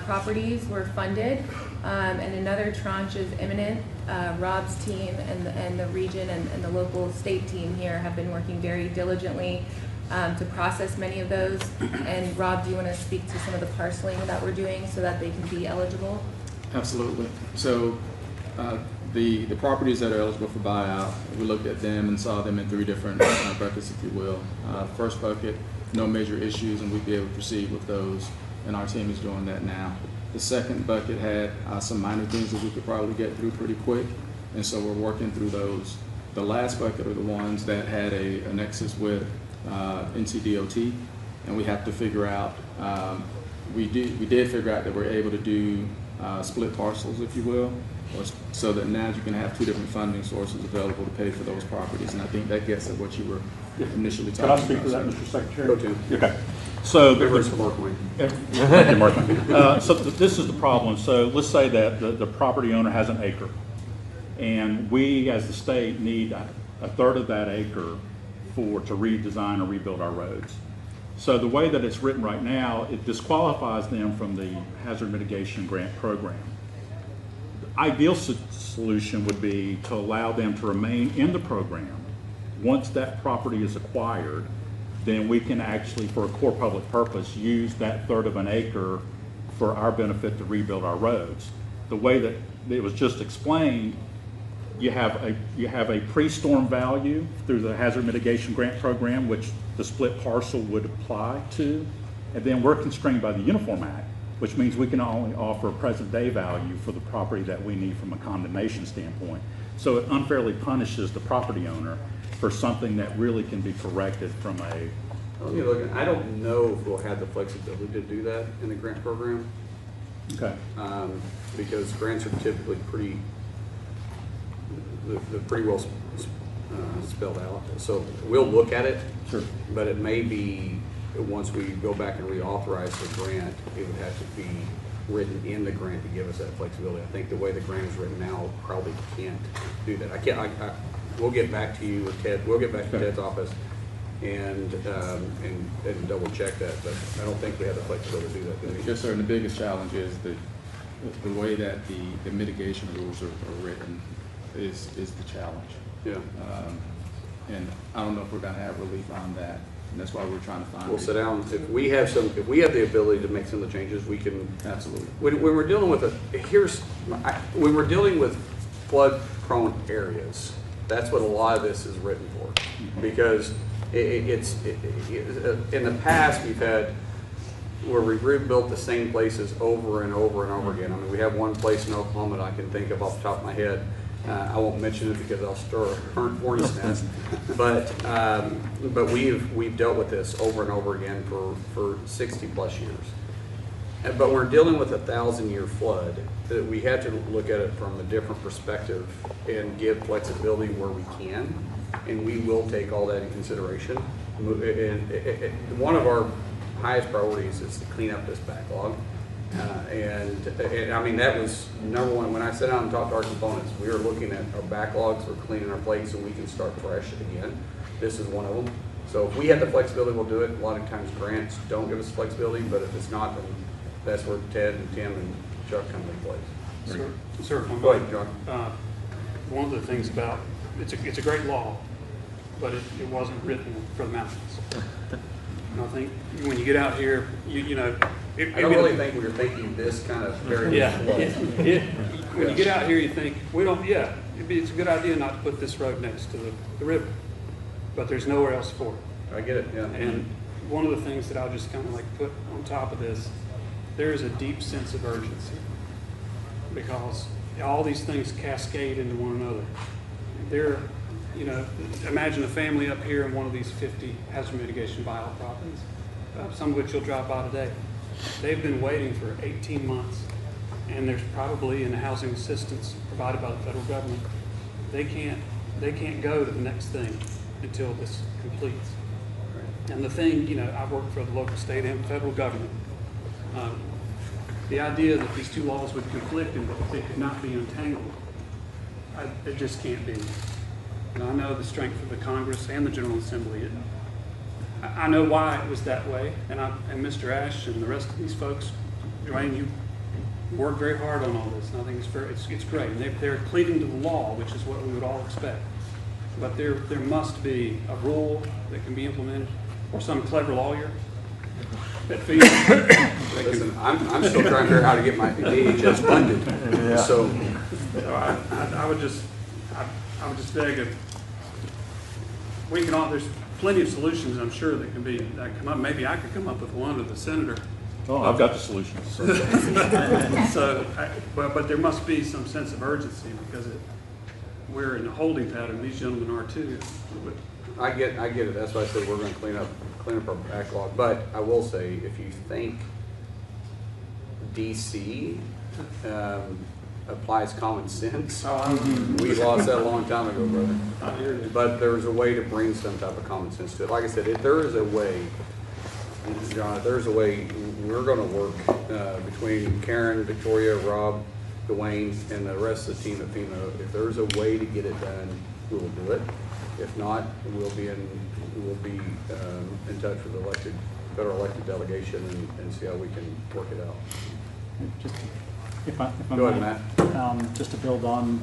properties were funded, and another tranche is imminent. Rob's team and the region and the local state team here have been working very diligently to process many of those. And Rob, do you want to speak to some of the parceling that we're doing so that they can be eligible? Absolutely. So the properties that are eligible for buyout, we looked at them and saw them in 3 different buckets, if you will. First bucket, no major issues, and we'd be able to proceed with those, and our team is doing that now. The second bucket had some minor things that we could probably get through pretty quick, and so we're working through those. The last bucket are the ones that had a nexus with NCDOT, and we have to figure out, we did figure out that we're able to do split parcels, if you will, so that now you can have 2 different funding sources available to pay for those properties, and I think that gets at what you were initially talking about. Can I speak to that, Mr. Secretary? Go to. Okay. So, Thank you, Mark. So this is the problem. So let's say that the property owner has an acre, and we, as the state, need a third of that acre to redesign or rebuild our roads. So the way that it's written right now, it disqualifies them from the hazard mitigation grant program. The ideal solution would be to allow them to remain in the program. Once that property is acquired, then we can actually, for a core public purpose, use that third of an acre for our benefit to rebuild our roads. The way that it was just explained, you have a pre-storm value through the hazard mitigation grant program, which the split parcel would apply to, and then we're constrained by the Uniform Act, which means we can only offer a present day value for the property that we need from a condemnation standpoint. So it unfairly punishes the property owner for something that really can be corrected from a... Let me look. I don't know if we'll have the flexibility to do that in the grant program. Okay. Because grants are typically they're pretty well spelled out. So we'll look at it. Sure. But it may be, once we go back and reauthorize the grant, it would have to be written in the grant to give us that flexibility. I think the way the grant is written now probably can't do that. We'll get back to you with Ted. We'll get back to Ted's office and double check that. But I don't think we have the flexibility to do that, do we? Yes, sir. And the biggest challenge is the way that the mitigation rules are written is the challenge. Yeah. And I don't know if we're going to have relief on that, and that's why we're trying to find. We'll sit down. If we have the ability to make some of the changes, we can. Absolutely. When we're dealing with when we're dealing with flood-prone areas, that's what a lot of this is written for, because it's in the past we've had where we've rebuilt the same places over and over and over again. I mean, we have one place in Oklahoma that I can think of off the top of my head. I won't mention it because I'll stir a hornet's nest. But we've dealt with this over and over again for 60 plus years. But we're dealing with a 1,000-year flood that we had to look at it from a different perspective and give flexibility where we can, and we will take all that in consideration. And one of our highest priorities is to clean up this backlog And I mean, that was number one. When I sat down and talked to our components, we were looking at our backlogs, we're cleaning our plates so we can start fresh again. This is one of them. So if we had the flexibility, we'll do it. A lot of times grants don't give us flexibility, but if it's not, then that's where Ted and Tim and Chuck come into place. Sir, Go ahead, John. One of the things about, it's a great law, but it wasn't written for the mountains. And I think when you get out here, you know. I don't really think we were thinking this kind of very When you get out here, you think, it's a good idea not to put this road next to the river, but there's nowhere else for it. I get it, yeah. And one of the things that I'll just kind of like put on top of this, there is a deep sense of urgency because all these things cascade into one another. Imagine a family up here in one of these 50 hazard mitigation buyout properties, some of which you'll drive by today. They've been waiting for 18 months, and there's probably in the housing assistance provided by the federal government, they can't go to the next thing until this completes. And the thing, I've worked for the local, state, and federal government. The idea that these two laws would conflict and that they could not be untangled, it just can't be. And I know the strength of the Congress and the General Assembly. I know why it was that way, and Mr. Ash and the rest of these folks, Dwayne, you worked very hard on all this, and I think it's great. And they're cleaving to the law, which is what we would all expect. But there must be a rule that can be implemented, or some clever lawyer that feels. Listen, I'm still trying to figure out how to get my DHS funded. Yeah. So I would just beg if we can all. There's plenty of solutions, I'm sure, that come up. Maybe I could come up with one, or the senator. Oh, I've got the solutions. But there must be some sense of urgency because we're in a holding pattern. These gentlemen are too. I get it. That's why I said we're going to clean up our backlog. But I will say, if you think DC applies common sense, we lost that a long time ago, brother. But there's a way to bring some type of common sense to it. Like I said, if there is a way, John, if there's a way, we're going to work between Karen, Victoria, Rob, Dwayne, and the rest of the team at FEMA. If there's a way to get it done, we will do it. If not, we'll be in touch with the federal elected delegation and see how we can work it out. Just, if I Go ahead, Matt. Just to build on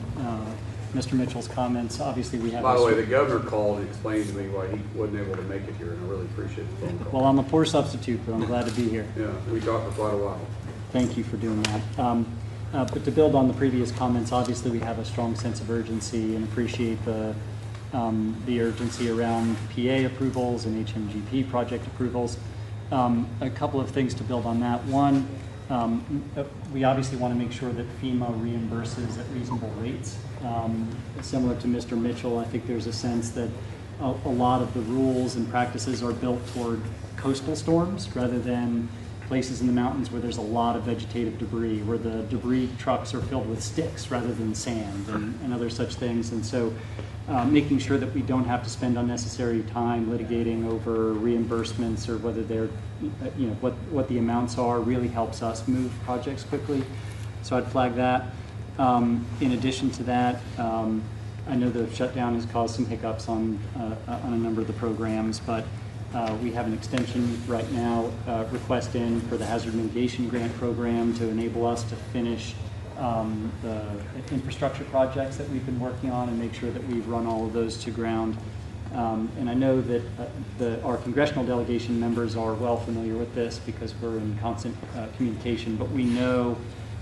Mr. Mitchell's comments, obviously we have. By the way, the governor called and explained to me why he wasn't able to make it here, and I really appreciate the phone call. Well, I'm a poor substitute, but I'm glad to be here. Yeah, we talked for quite a while. Thank you for doing that. But to build on the previous comments, obviously we have a strong sense of urgency and appreciate the urgency around PA approvals and HMGP project approvals. A couple of things to build on that. One, we obviously want to make sure that FEMA reimburses at reasonable rates. Similar to Mr. Mitchell, I think there's a sense that a lot of the rules and practices are built toward coastal storms rather than places in the mountains where there's a lot of vegetative debris, where the debris trucks are filled with sticks rather than sand and other such things. And so making sure that we don't have to spend unnecessary time litigating over reimbursements or whether they're, what the amounts are really helps us move projects quickly. So I'd flag that. In addition to that, I know the shutdown has caused some hiccups on a number of the programs, but we have an extension right now request in for the hazard mitigation grant program to enable us to finish the infrastructure projects that we've been working on and make sure that we've run all of those to ground. And I know that our congressional delegation members are well familiar with this because we're in constant communication, but we know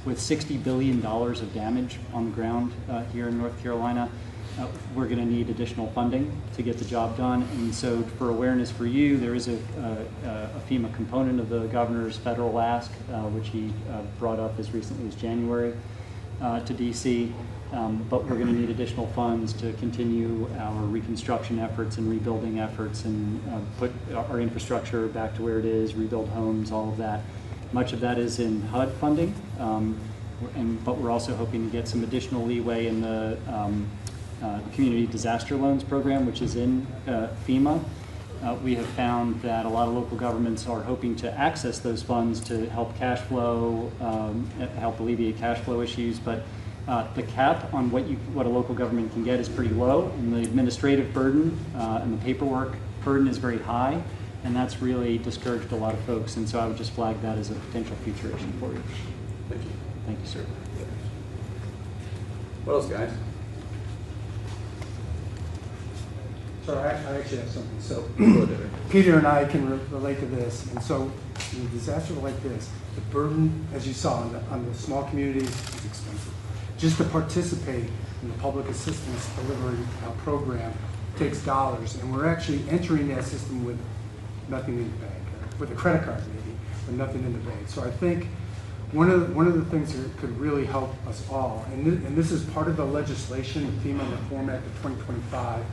with $60 billion of damage on the ground here in North Carolina, we're going to need additional funding to get the job done. And so for awareness for you, there is a FEMA component of the governor's federal ask, which he brought up as recently as January to DC. But we're going to need additional funds to continue our reconstruction efforts and rebuilding efforts and put our infrastructure back to where it is, rebuild homes, all of that. Much of that is in HUD funding, but we're also hoping to get some additional leeway in the Community Disaster Loans Program, which is in FEMA. we have found that a lot of local governments are hoping to access those funds to help cash flow, help alleviate cash flow issues, but the cap on what a local government can get is pretty low, and the administrative burden and the paperwork burden is very high, and that's really discouraged a lot of folks, and so I would just flag that as a potential future issue for you. Thank you. Thank you, sir. What else, guys? So I actually have something. So Peter and I can relate to this. And so in a disaster like this, the burden, as you saw, on the small communities is expensive. Just to participate in the public assistance delivery program takes dollars. And we're actually entering that system with nothing in the bank, with a credit card maybe, but nothing in the bank. So I think one of the things that could really help us all, and this is part of the legislation, the FEMA Reform Act of 2025,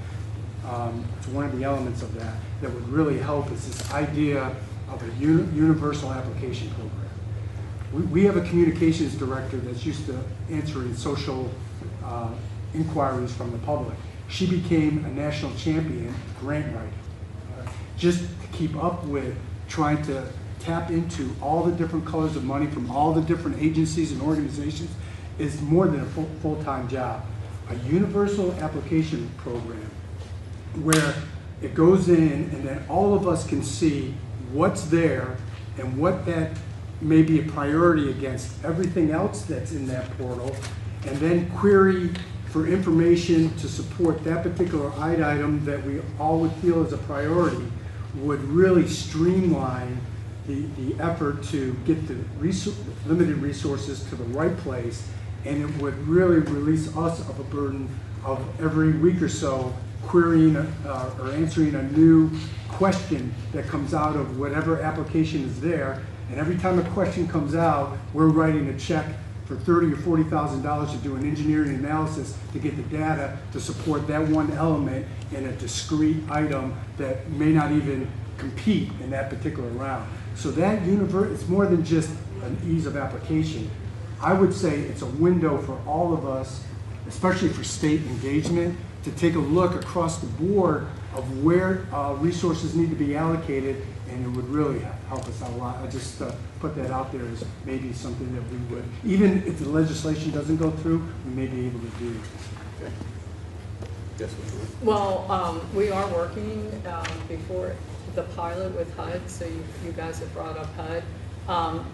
it's one of the elements of that would really help is this idea of a universal application program. We have a communications director that's used to answering social inquiries from the public. She became a national champion grant writing, just to keep up with trying to tap into all the different colors of money from all the different agencies and organizations is more than a full-time job. A universal application program where it goes in and then all of us can see what's there and what that may be a priority against everything else that's in that portal, and then query for information to support that particular item that we all would feel is a priority would really streamline the effort to get the limited resources to the right place, and it would really release us of a burden of every week or so querying or answering a new question that comes out of whatever application is there. And every time a question comes out, we're writing a check for $30,000 or $40,000 to do an engineering analysis to get the data to support that one element in a discrete item that may not even compete in that particular round. So that it's more than just an ease of application. I would say it's a window for all of us, especially for state engagement, to take a look across the board of where resources need to be allocated, and it would really help us out a lot. I just put that out there as maybe something that we would, even if the legislation doesn't go through, we may be able to do. Okay. Yes, Well, we are working before the pilot with HUD, so you guys have brought up HUD.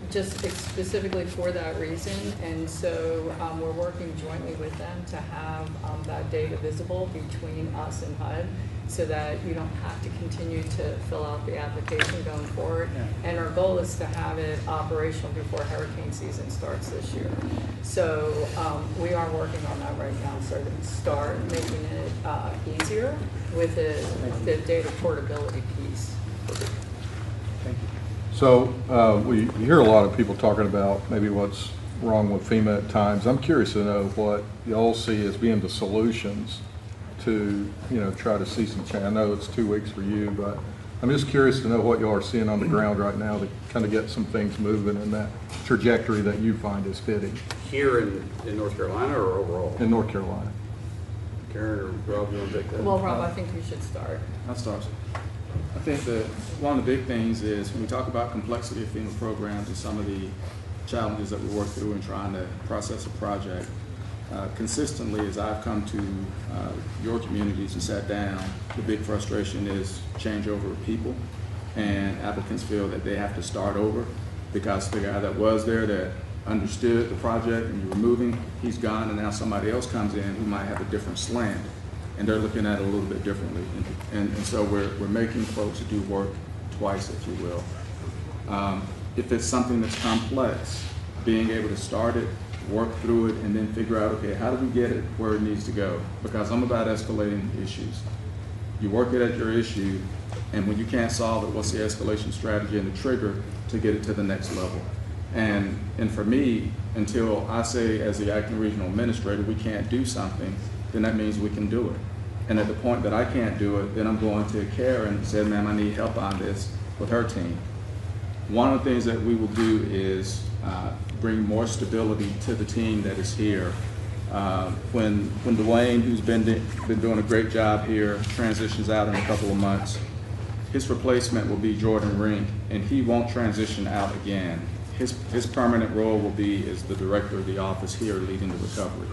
Just specifically for that reason, and so we're working jointly with them to have that data visible between us and HUD so that you don't have to continue to fill out the application going forward. Yeah. And our goal is to have it operational before hurricane season starts this year. So we are working on that right now, so to start making it easier with the data portability piece. Thank you. So we hear a lot of people talking about maybe what's wrong with FEMA at times. I'm curious to know what y'all see as being the solutions to, try to see some change. I know it's 2 weeks for you, but I'm just curious to know what y'all are seeing on the ground right now to kind of get some things moving in that trajectory that you find is fitting. Here in North Carolina or overall? In North Carolina. Karen or Rob, you want to take that? Well, Rob, I think you should start. I'll start. I think that one of the big things is when we talk about complexity of FEMA programs and some of the challenges that we work through in trying to process a project, consistently as I've come to your communities and sat down, the big frustration is changeover of people, and applicants feel that they have to start over because the guy that was there that understood the project and you were moving, he's gone, and now somebody else comes in who might have a different slant, and they're looking at it a little bit differently. And so we're making folks do work twice, if you will. If it's something that's complex, being able to start it, work through it, and then figure out, okay, how do we get it where it needs to go? Because I'm about escalating issues. You work it at your issue, and when you can't solve it, what's the escalation strategy and the trigger to get it to the next level? And for me, until I say as the acting regional administrator, we can't do something, then that means we can do it. And at the point that I can't do it, then I'm going to Karen and say, ma'am, I need help on this with her team. One of the things that we will do is bring more stability to the team that is here. When Dwayne, who's been doing a great job here, transitions out in a couple of months, His replacement will be Jordan Rink, and he won't transition out again. His permanent role will be as the director of the office here leading the recovery.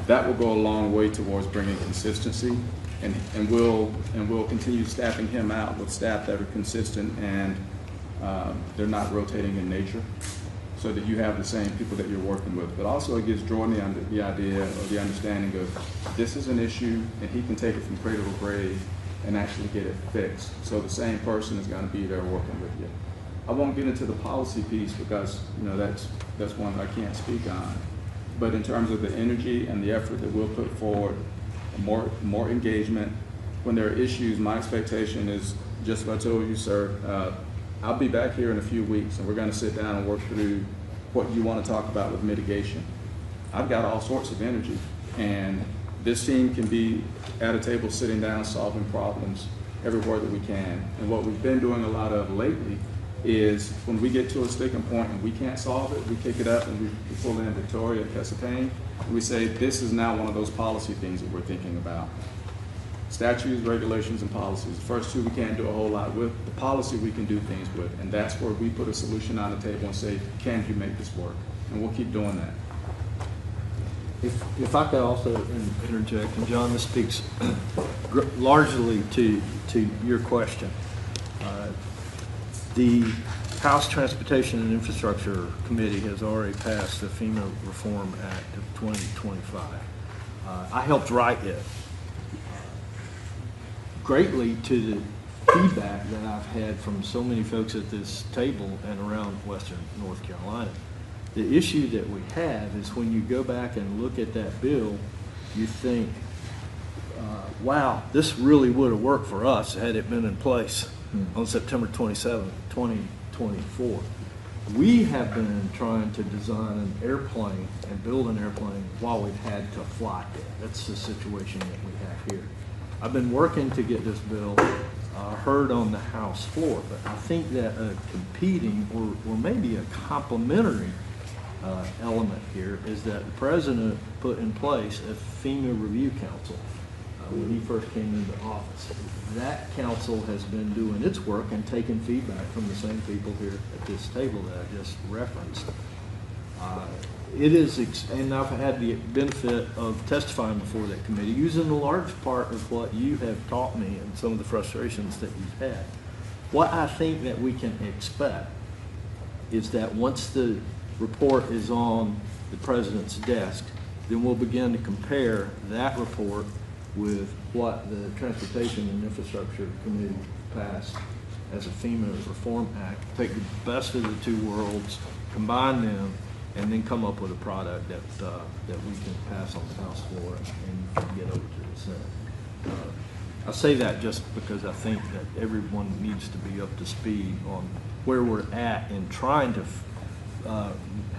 That will go a long way towards bringing consistency, and we'll continue staffing him out with staff that are consistent and they're not rotating in nature, so that you have the same people that you're working with. But also it gives Jordan the idea or the understanding of this is an issue and he can take it from cradle to grave and actually get it fixed. So the same person is going to be there working with you. I won't get into the policy piece because that's one that I can't speak on. But in terms of the energy and the effort that we'll put forward, more engagement. When there are issues, my expectation is just what I told you, sir. I'll be back here in a few weeks and we're going to sit down and work through what you want to talk about with mitigation. I've got all sorts of energy, and this team can be at a table sitting down solving problems everywhere that we can. And what we've been doing a lot of lately is when we get to a sticking point and we can't solve it, we pick it up and we pull in Victoria, Casapane, and we say, this is now one of those policy things that we're thinking about. Statutes, regulations, and policies. The first two we can't do a whole lot with. The policy we can do things with, and that's where we put a solution on the table and say, can you make this work? And we'll keep doing that. If I could also interject, and John, this speaks largely to your question. The House Transportation and Infrastructure Committee has already passed the FEMA Reform Act of 2025. I helped write it. Greatly to the feedback that I've had from so many folks at this table and around Western North Carolina. The issue that we have is when you go back and look at that bill, you think, wow, this really would have worked for us had it been in place on September 27, 2024. We have been trying to design an airplane and build an airplane while we've had to fly it. That's the situation that we have here. I've been working to get this bill heard on the House floor, but I think that a competing or maybe a complementary element here is that the President put in place a FEMA Review Council when he first came into office. That council has been doing its work and taking feedback from the same people here at this table that I just referenced. It is, and I've had the benefit of testifying before that committee, using a large part of what you have taught me and some of the frustrations that you've had. What I think that we can expect is that once the report is on the President's desk, then we'll begin to compare that report with what the Transportation and Infrastructure Committee passed as a FEMA Reform Act, take the best of the two worlds, combine them, and then come up with a product that we can pass on the House floor and get over to the Senate. I say that just because I think that everyone needs to be up to speed on where we're at in trying to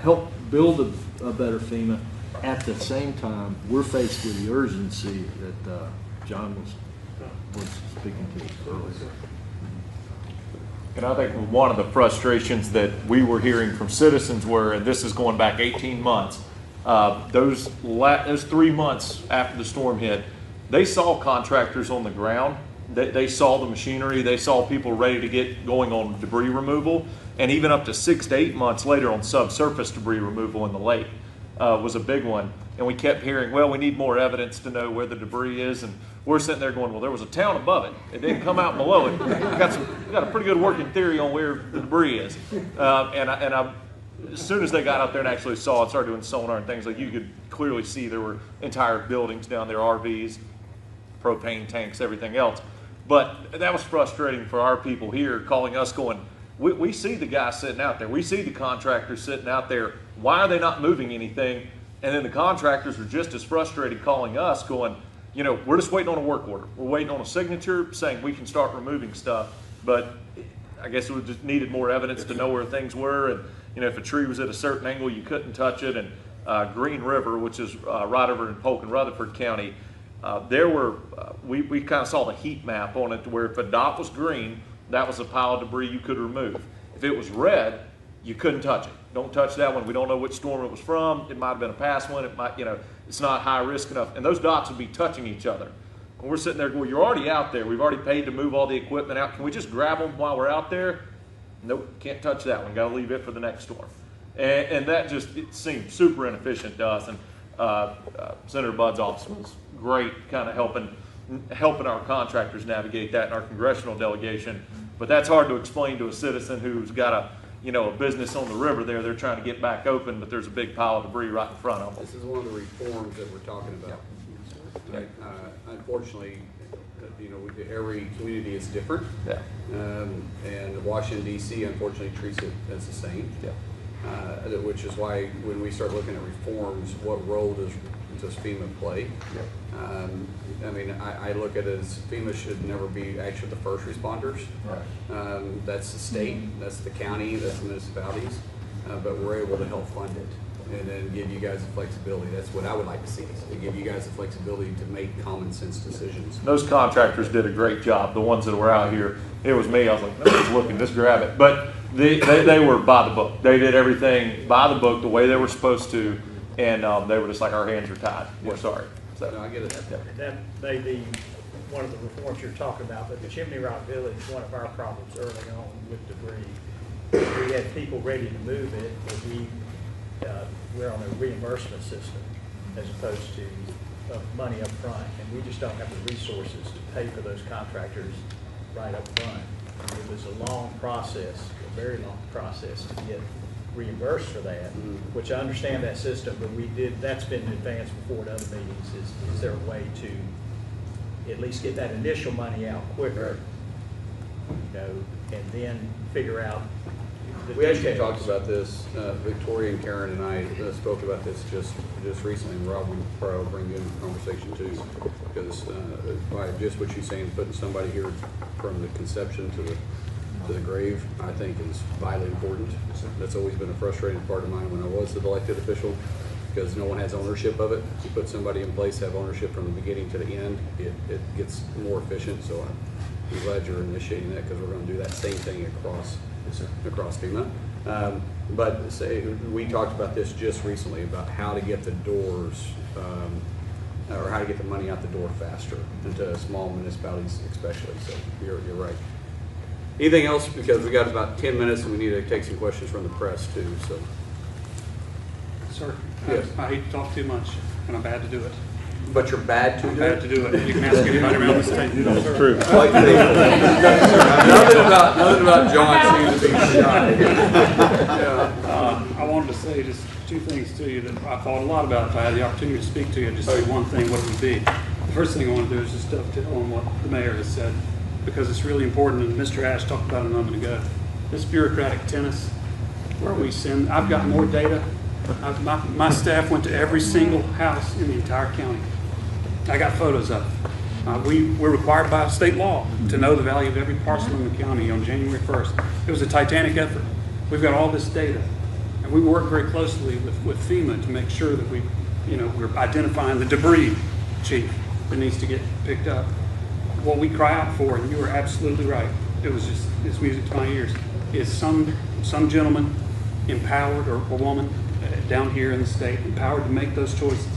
help build a better FEMA. At the same time, we're faced with the urgency that John was speaking to earlier. And I think one of the frustrations that we were hearing from citizens were, and this is going back 18 months, those 3 months after the storm hit, they saw contractors on the ground. They saw the machinery. They saw people ready to get going on debris removal. And even up to 6 to 8 months later on subsurface debris removal in the lake was a big one. And we kept hearing, well, we need more evidence to know where the debris is. And we're sitting there going, well, there was a town above it. It didn't come out below it. We got a pretty good working theory on where the debris is. As soon as they got out there and actually saw it, started doing sonar and things, like you could clearly see there were entire buildings down there, RVs, propane tanks, everything else. But that was frustrating for our people here, calling us going, we see the guys sitting out there. We see the contractors sitting out there. Why are they not moving anything? And then the contractors are just as frustrated calling us going, you know, we're just waiting on a work order. We're waiting on a signature saying we can start removing stuff. But I guess we just needed more evidence to know where things were. And, you know, if a tree was at a certain angle, you couldn't touch it. And Green River, which is right over in Polk and Rutherford County, we kind of saw the heat map on it to where if a dot was green, that was a pile of debris you could remove. If it was red, you couldn't touch it. Don't touch that one. We don't know which storm it was from. It might have been a past one. It might, you know, it's not high risk enough. And those dots would be touching each other. And we're sitting there going, you're already out there. We've already paid to move all the equipment out. Can we just grab them while we're out there? Nope, can't touch that one. Got to leave it for the next storm. And that just, it seemed super inefficient to us. And Senator Budd's office was great, kind of helping our contractors navigate that in our congressional delegation. But that's hard to explain to a citizen who's got a business on the river there. They're trying to get back open, but there's a big pile of debris right in front of them. This is one of the reforms that we're talking about. Right? Unfortunately, every community is different. Yeah. And Washington, D.C. unfortunately treats it as the same. Yeah. Which is why when we start looking at reforms, what role does FEMA play? Yeah. I look at it as FEMA should never be actually the first responders. Right. That's the state, that's the county, that's the municipalities, but we're able to help fund it and then give you guys the flexibility. That's what I would like to see, is to give you guys the flexibility to make common sense decisions. Those contractors did a great job. The ones that were out here, it was me. I was like, no one's looking, just grab it. But they were by the book. They did everything by the book, the way they were supposed to, and they were just like, our hands are tied. We're sorry. So, no, I get it. That may be one of the reforms you're talking about, but the Chimney Rock Village, one of our problems early on with debris, we had people ready to move it, but we're on a reimbursement system as opposed to money up front, and we just don't have the resources to pay for those contractors right up front. And it was a long process, a very long process to get reimbursed for that, which I understand that system, but that's been advanced before at other meetings. Is there a way to at least get that initial money out quicker, and then figure out the We actually details? talked about this, Victoria and Karen and I spoke about this just recently, and Rob would probably bring you in the conversation too, because by just what you're saying, putting somebody here from the conception to the grave, I think is vitally important. That's always been a frustrating part of mine when I was an elected official, because no one has ownership of it. You put somebody in place, have ownership from the beginning to the end, it gets more efficient. So I'm glad you're initiating that, because we're going to do that same thing across FEMA. But we talked about this just recently, about how to get the doors, or how to get the money out the door faster into small municipalities especially. So you're right. Anything else? Because we got about 10 minutes and we need to take some questions from the press too. So, Sir, yes. I hate to talk too much, and I'm bad to do it. But you're bad to do it? Bad to do it. You can ask anybody around this table. That's true. Nothing about John seems to be shy. I wanted to say just two things to you that I thought a lot about. If I had the opportunity to speak to you, just say one thing, what it would be. The first thing I want to do is just dovetail on what the mayor has said, because it's really important, and Mr. Ash talked about it a moment ago. This bureaucratic tennis, where we send, I've got more data. My staff went to every single house in the entire county. I got photos of it. We're required by state law to know the value of every parcel in the county on January 1st. It was a titanic effort. We've got all this data, and we work very closely with FEMA to make sure that we're identifying the debris, Chief, that needs to get picked up. What we cry out for, and you are absolutely right, it's music to my ears, is some gentleman empowered, or a woman down here in the state, empowered to make those choices.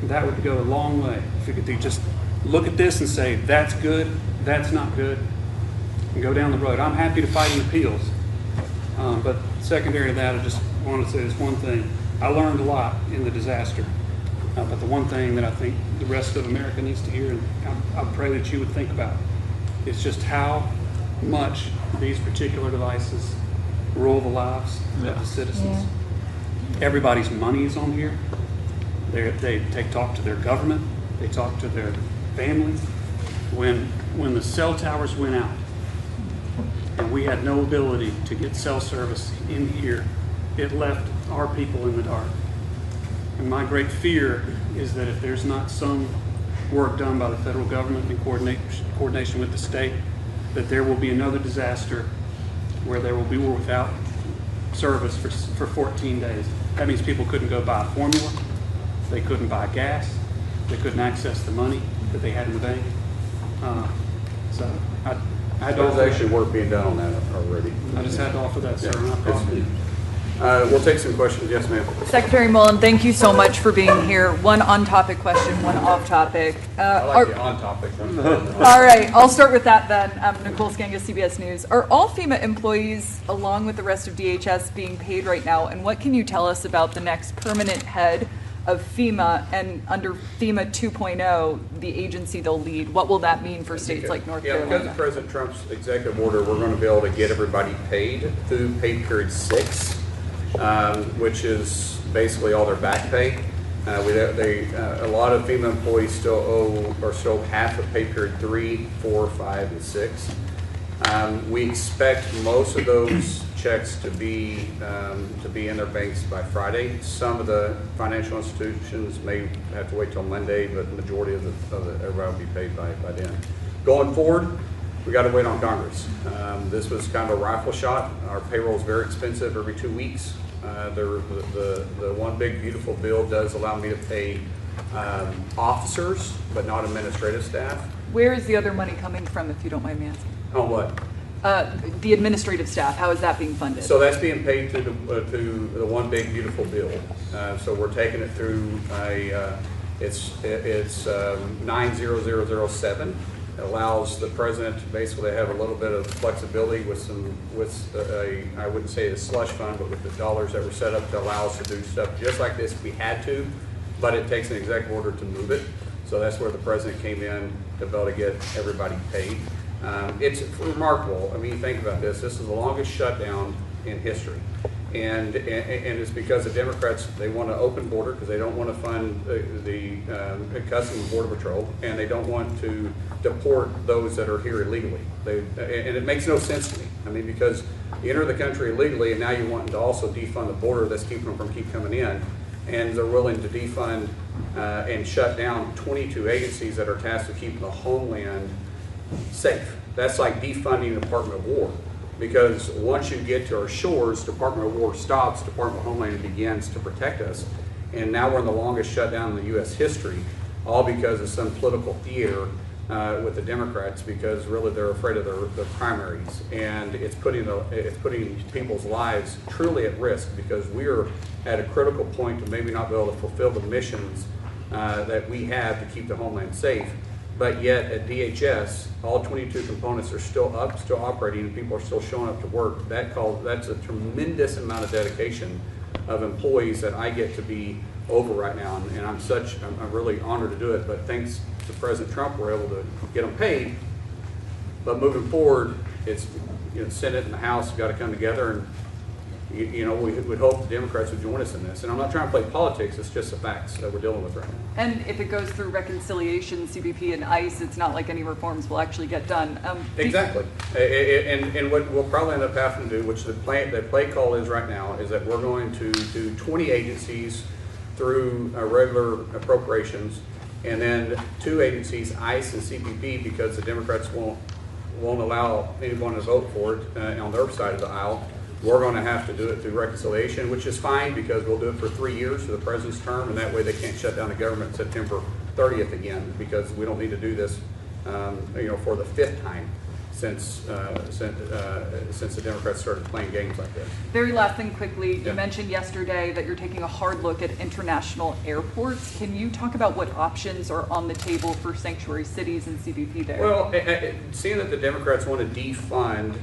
That would go a long way. If you could just look at this and say, that's good, that's not good, and go down the road. I'm happy to fight in appeals. But secondary to that, I just wanted to say this one thing. I learned a lot in the disaster. But the one thing that I think the rest of America needs to hear, and I pray that you would think about, is just how much these particular devices rule the lives of the citizens. Yeah. Everybody's money is on here. They talk to their government. They talk to their families. When the cell towers went out and we had no ability to get cell service in here, it left our people in the dark. And my great fear is that if there's not some work done by the federal government in coordination with the state, that there will be another disaster where we're without service for 14 days. That means people couldn't go buy a formula, they couldn't buy gas, they couldn't access the money that they had in the bank. So I There's actually work being done on that already. I just had to offer that, sir. And I We'll take some questions. Yes, ma'am. Secretary Mullin, thank you so much for being here. One on-topic question, one off-topic. I like the on-topic. All right, I'll start with that then. Nicole Skangas, CBS News. Are all FEMA employees, along with the rest of DHS, being paid right now? And what can you tell us about the next permanent head of FEMA, and under FEMA 2.0, the agency they'll lead? What will that mean for states like North Carolina? Because of President Trump's executive order, we're going to be able to get everybody paid through pay period 6, which is basically all their back pay. A lot of FEMA employees still owe or still half of pay period 3, 4, 5, and 6. We expect most of those checks to be in their banks by Friday. Some of the financial institutions may have to wait till Monday, but the majority of everybody will be paid by then. Going forward, we got to wait on Congress. This was kind of a rifle shot. Our payroll is very expensive every 2 weeks. The one big beautiful bill does allow me to pay officers, but not administrative staff. Where is the other money coming from, if you don't mind me asking? On what? The administrative staff, how is that being funded? So that's being paid through the one big beautiful bill. So we're taking it through it's 90007. It allows the president to basically have a little bit of flexibility with I wouldn't say a slush fund, but with the dollars that were set up to allow us to do stuff just like this if we had to, but it takes an executive order to move it. So that's where the president came in to be able to get everybody paid. It's remarkable. I mean, think about this. This is the longest shutdown in history. And it's because the Democrats, they want an open border because they don't want to fund the Customs and Border Patrol, and they don't want to deport those that are here illegally. And it makes no sense to me. I mean, because you enter the country illegally, and now you want to also defund the border that's keeping them from keep coming in, and they're willing to defund and shut down 22 agencies that are tasked with keeping the Homeland safe. That's like defunding the Department of War, because once you get to our shores, Department of War stops, Department of Homeland begins to protect us, and now we're in the longest shutdown in the U.S. history, all because of some political theater with the Democrats, because really they're afraid of their primaries, and it's putting people's lives truly at risk, because we're at a critical point to maybe not be able to fulfill the missions that we have to keep the Homeland safe. But yet at DHS, all 22 components are still up, still operating, and people are still showing up to work. That's a tremendous amount of dedication of employees that I get to be over right now, and I'm really honored to do it. But thanks to President Trump, we're able to get them paid. But moving forward, it's Senate and the House have got to come together, and we would hope the Democrats would join us in this. And I'm not trying to play politics, it's just the facts that we're dealing with right now. And if it goes through reconciliation, CBP and ICE, it's not like any reforms will actually get done. Exactly. And what we'll probably end up having to do, which the play call is right now, is that we're going to do 20 agencies through regular appropriations, and then 2 agencies, ICE and CBP, because the Democrats won't allow anyone to vote for it on their side of the aisle. We're going to have to do it through reconciliation, which is fine, because we'll do it for 3 years for the president's term, and that way they can't shut down the government September 30th again, because we don't need to do this, for the 5th time since the Democrats started playing games like this. Very last thing quickly, Yeah. You mentioned yesterday that you're taking a hard look at international airports. Can you talk about what options are on the table for sanctuary cities and CBP there? Well, seeing that the Democrats want to defund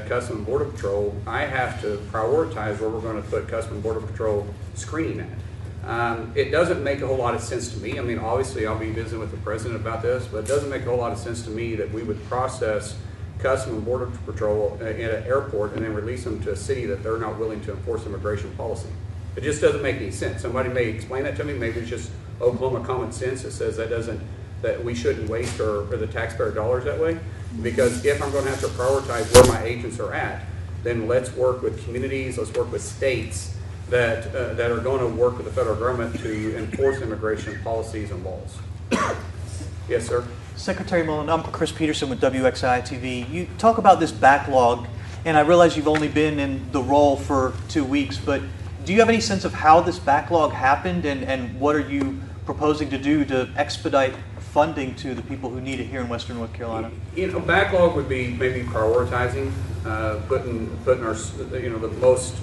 Customs and Border Patrol, I have to prioritize where we're going to put Customs and Border Patrol screening at. It doesn't make a whole lot of sense to me. I mean, obviously I'll be visiting with the president about this, but it doesn't make a whole lot of sense to me that we would process Customs and Border Patrol at an airport and then release them to a city that they're not willing to enforce immigration policy. It just doesn't make any sense. Somebody may explain that to me. Maybe it's just Oklahoma common sense that says that we shouldn't waste the taxpayer dollars that way. Because if I'm going to have to prioritize where my agents are at, then let's work with communities, let's work with states that are going to work with the federal government to enforce immigration policies and laws. Yes, sir. Secretary Mullin, I'm Chris Peterson with WXI TV. You talk about this backlog, and I realize you've only been in the role for 2 weeks, but do you have any sense of how this backlog happened, and what are you proposing to do to expedite funding to the people who need it here in Western North Carolina? Backlog would be maybe prioritizing, putting our the most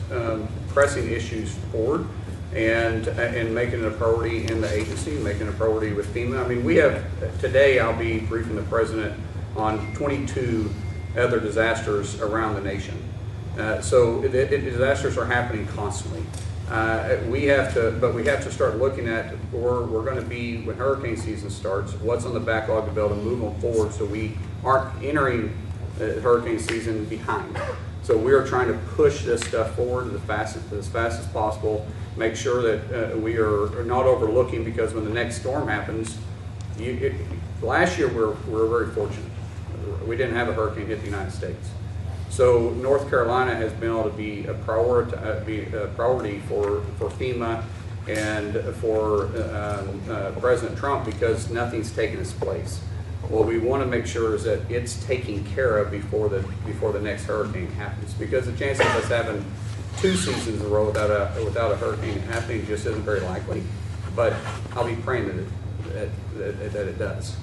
pressing issues forward and making it a priority in the agency, making it a priority with FEMA. I mean, we have, today I'll be briefing the President on 22 other disasters around the nation. So disasters are happening constantly. We have to start looking at where we're going to be when hurricane season starts, what's on the backlog to be able to move them forward so we aren't entering hurricane season behind. So we are trying to push this stuff forward as fast as possible, make sure that we are not overlooking, because when the next storm happens, last year we're very fortunate. We didn't have a hurricane hit the United States. So North Carolina has been able to be a priority for FEMA and for President Trump, because nothing's taken its place. What we want to make sure is that it's taken care of before the next hurricane happens, because the chances of us having 2 seasons in a row without a hurricane happening just isn't very likely. But I'll be praying that it does.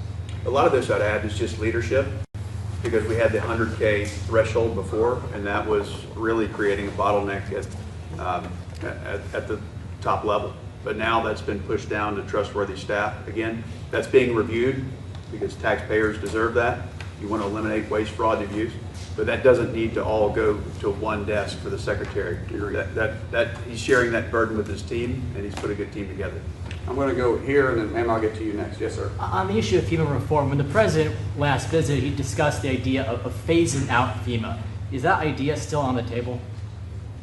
A lot of this, I'd add, is just leadership, because we had the 100K threshold before, and that was really creating a bottleneck at the top level. But now that's been pushed down to trustworthy staff. Again, that's being reviewed, because taxpayers deserve that. You want to eliminate waste, fraud, and abuse, but that doesn't need to all go to one desk for the secretary. He's sharing that burden with his team, and he's put a good team together. I'm going to go here, and then I'll get to you next. Yes, sir. On the issue of FEMA reform, when the president last visited, he discussed the idea of phasing out FEMA. Is that idea still on the table?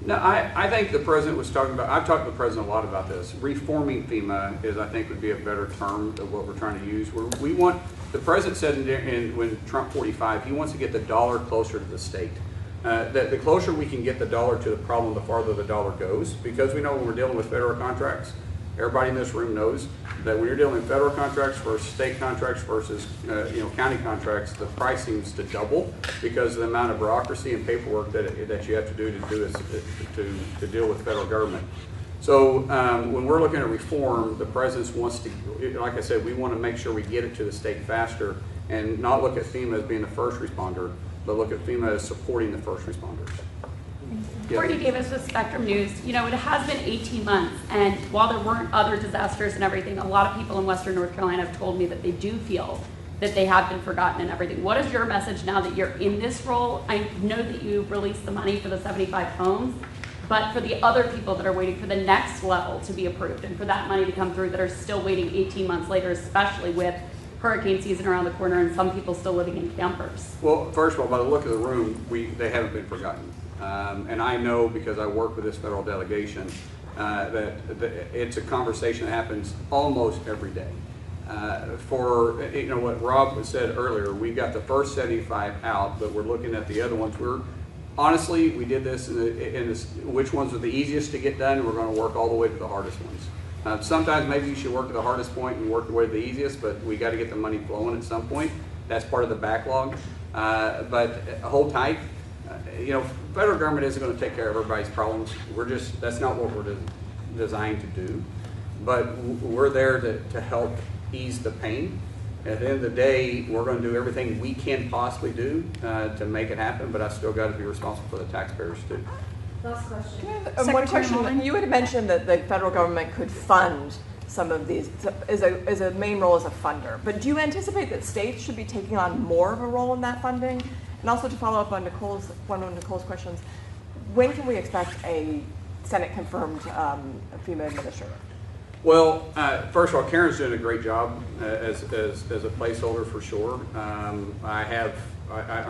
No, I think the president was talking about, I've talked to the president a lot about this. Reforming FEMA I think would be a better term of what we're trying to use. We want, the president said when Trump 45, he wants to get the dollar closer to the state. The closer we can get the dollar to the problem, the farther the dollar goes, because we know when we're dealing with federal contracts, everybody in this room knows that when you're dealing with federal contracts versus state contracts versus county contracts, the price seems to double because of the amount of bureaucracy and paperwork that you have to do to deal with federal government. So when we're looking at reform, the president wants to, like I said, we want to make sure we get it to the state faster and not look at FEMA as being the first responder, but look at FEMA as supporting the first responders. Courtney Davis with Spectrum News. You know, it has been 18 months, and while there weren't other disasters and everything, a lot of people in Western North Carolina have told me that they do feel that they have been forgotten and everything. What is your message now that you're in this role? I know that you released the money for the 75 homes, but for the other people that are waiting for the next level to be approved and for that money to come through that are still waiting 18 months later, especially with hurricane season around the corner and some people still living in campers? Well, first of all, by the look of the room, they haven't been forgotten. And I know, because I work with this federal delegation, that it's a conversation that happens almost every day. For what Rob said earlier, we got the first 75 out, but we're looking at the other ones. Honestly, we did this which ones are the easiest to get done, and we're going to work all the way to the hardest ones. Sometimes maybe you should work to the hardest point and work the way to the easiest, but we got to get the money flowing at some point. That's part of the backlog. But hold tight. Federal government isn't going to take care of everybody's problems. That's not what we're designed to do. But we're there to help ease the pain. At the end of the day, we're going to do everything we can possibly do to make it happen, but I still got to be responsible for the taxpayers too. Last question. One question. You had mentioned that the federal government could fund some of these as a main role as a funder, but do you anticipate that states should be taking on more of a role in that funding? And also, to follow up on one of Nicole's questions, when can we expect a Senate-confirmed FEMA administrator? Well, first of all, Karen's doing a great job as a placeholder for sure. I'm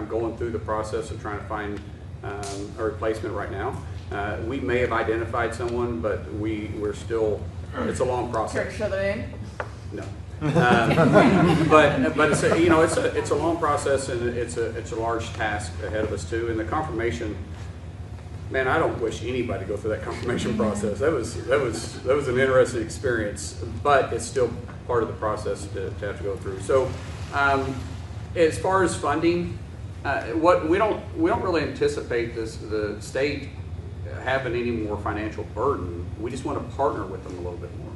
going through the process of trying to find a replacement right now. We may have identified someone, but we're still. It's a long process. Care to share the name? No. But it's a long process, and it's a large task ahead of us too. And the confirmation, man, I don't wish anybody to go through that confirmation process. That was an interesting experience, but it's still part of the process to have to go through. So, as far as funding, we don't really anticipate the state having any more financial burden. We just want to partner with them a little bit more.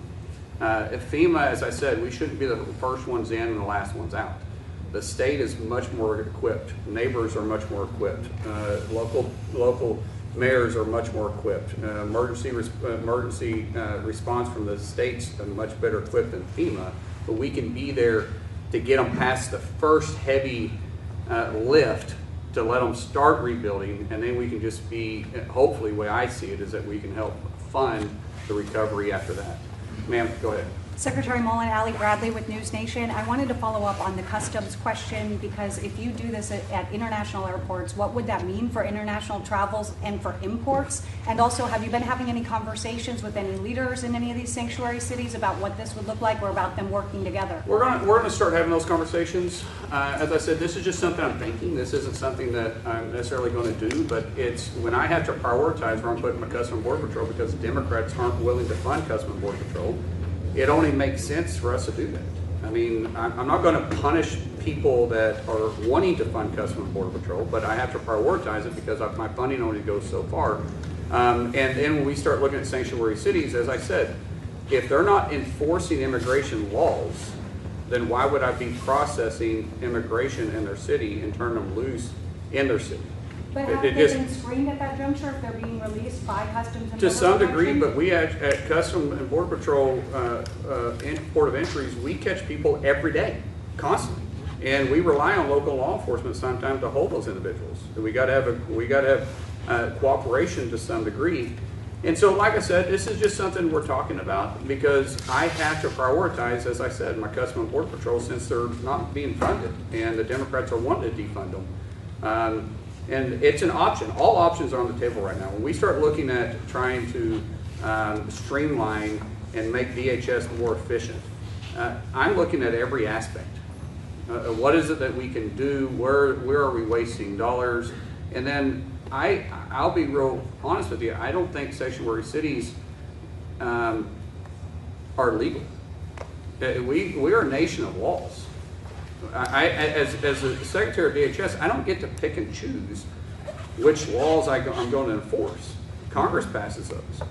If FEMA, as I said, we shouldn't be the first ones in and the last ones out. The state is much more equipped. Neighbors are much more equipped. Local mayors are much more equipped. Emergency response from the state's much better equipped than FEMA, but we can be there to get them past the first heavy lift to let them start rebuilding, and then we can just be, hopefully the way I see it is that we can help fund the recovery after that. Ma'am, go ahead. Secretary Mullin, Allie Bradley with News Nation. I wanted to follow up on the customs question, because if you do this at international airports, what would that mean for international travels and for imports? And also, have you been having any conversations with any leaders in any of these sanctuary cities about what this would look like, or about them working together? We're going to start having those conversations. As I said, this is just something I'm thinking. This isn't something that I'm necessarily going to do, but it's when I have to prioritize where I'm putting my Customs and Border Patrol, because the Democrats aren't willing to fund Customs and Border Patrol. It only makes sense for us to do that. I mean, I'm not going to punish people that are wanting to fund Customs and Border Patrol, but I have to prioritize it because my funding only goes so far. And then when we start looking at sanctuary cities, as I said, if they're not enforcing immigration laws, then why would I be processing immigration in their city and turn them loose in their city? But have they been screened at that juncture if they're being released by Customs and Border To some degree, Protection? but we at Customs and Border Patrol, Port of Entries, we catch people every day, constantly, and we rely on local law enforcement sometimes to hold those individuals. We got to have cooperation to some degree, and so, like I said, this is just something we're talking about because I have to prioritize, as I said, my Customs and Border Patrol since they're not being funded, and the Democrats are wanting to defund them. And it's an option. All options are on the table right now. When we start looking at trying to streamline and make DHS more efficient, I'm looking at every aspect. What is it that we can do? Where are we wasting dollars? And then I'll be real honest with you. I don't think sanctuary cities are legal. We are a nation of laws. As the Secretary of DHS, I don't get to pick and choose which laws I'm going to enforce. Congress passes those.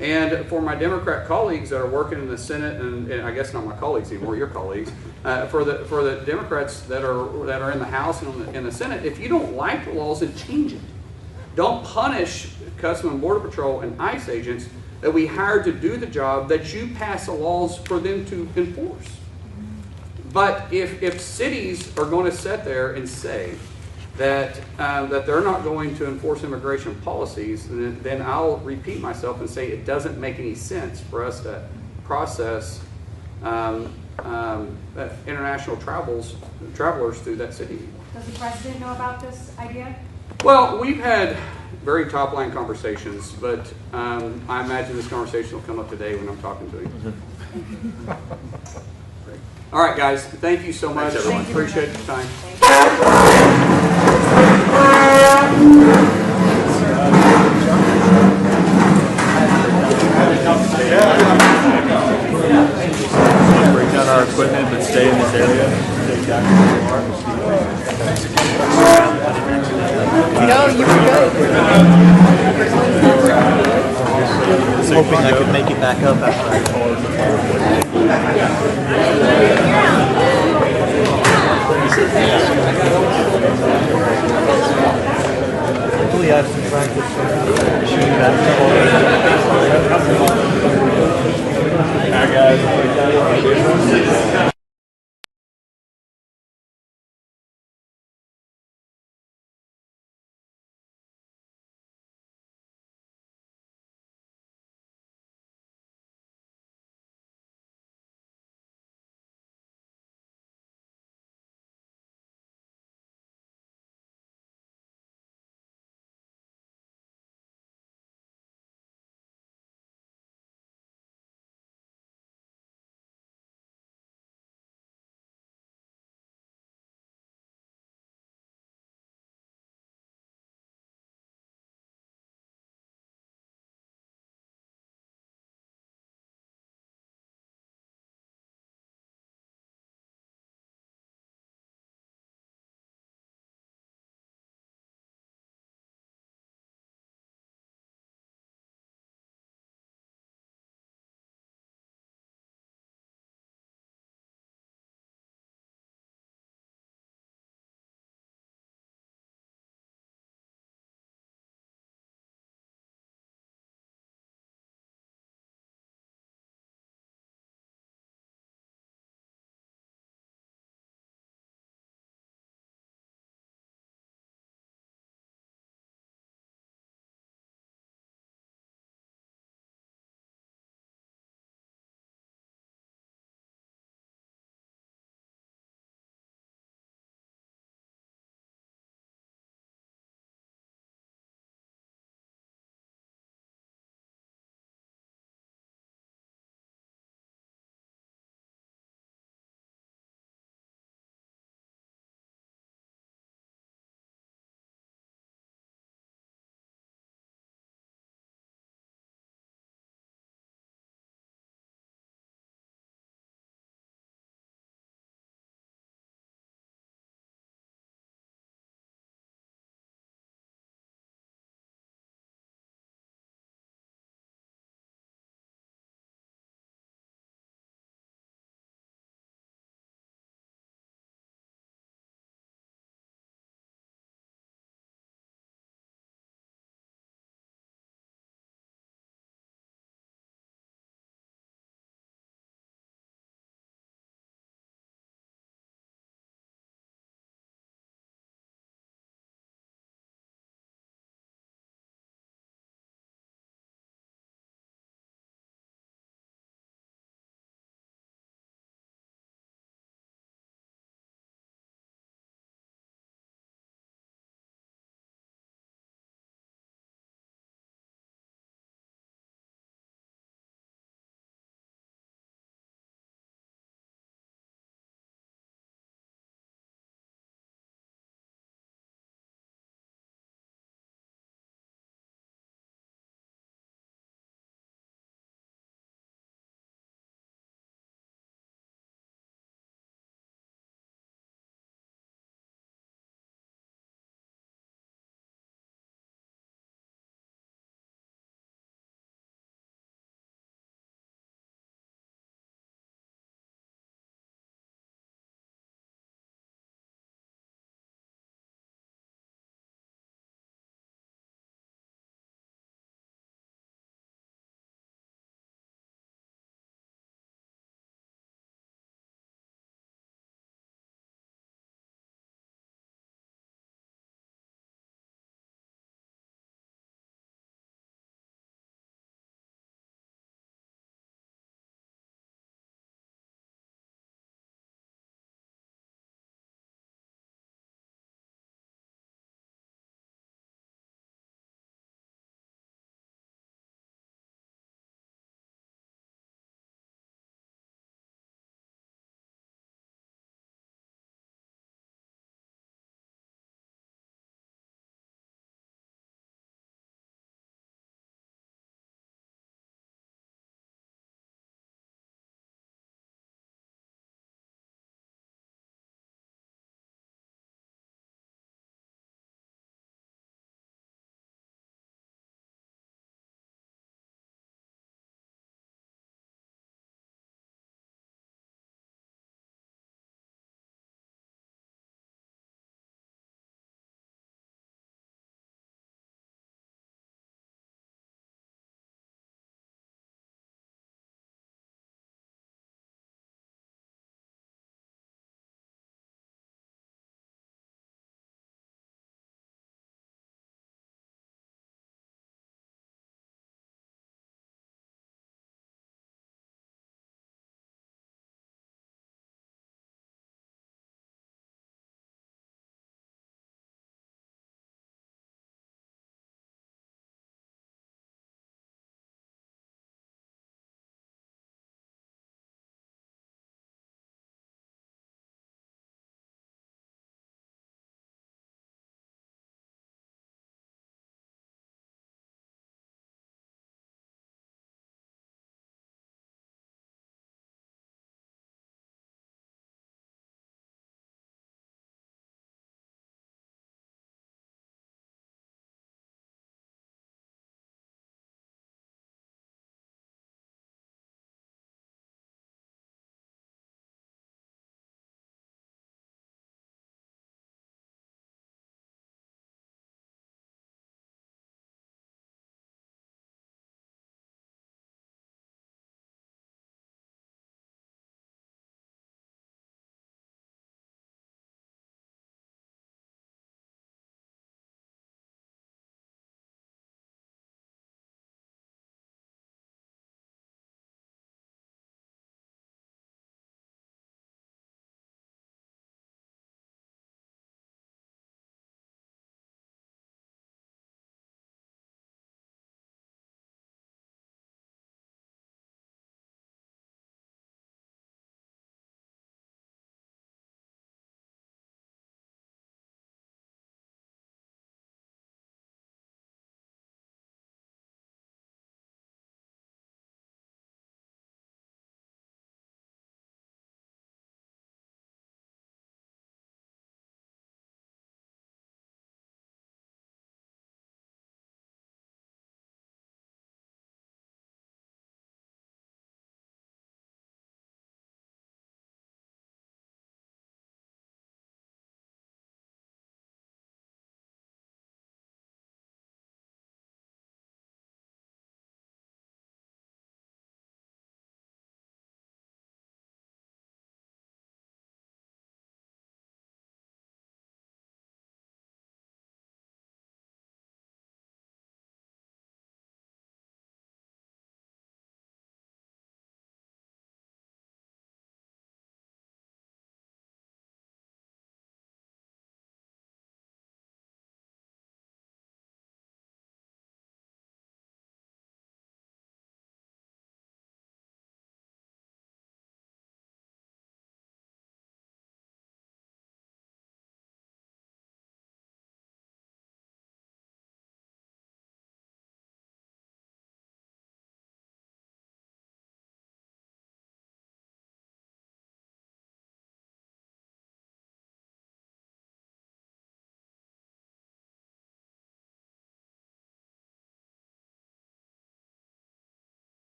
And for my Democrat colleagues that are working in the Senate, and I guess not my colleagues anymore, your colleagues, for the Democrats that are in the House and in the Senate, if you don't like the laws, then change it. Don't punish Customs and Border Patrol and ICE agents that we hired to do the job that you pass the laws for them to enforce. But if cities are going to sit there and say that they're not going to enforce immigration policies, then I'll repeat myself and say it doesn't make any sense for us to process international travelers through that city anymore. Does the President know about this idea? Well, we've had very top-line conversations, but I imagine this conversation will come up today when I'm talking to him. All right, guys. Thank you so much. Thanks, everyone. Appreciate your time. Break down our equipment, but stay in this area. No, you were good. I was hoping I could make it back up after I called. Hopefully I have some practice shooting back.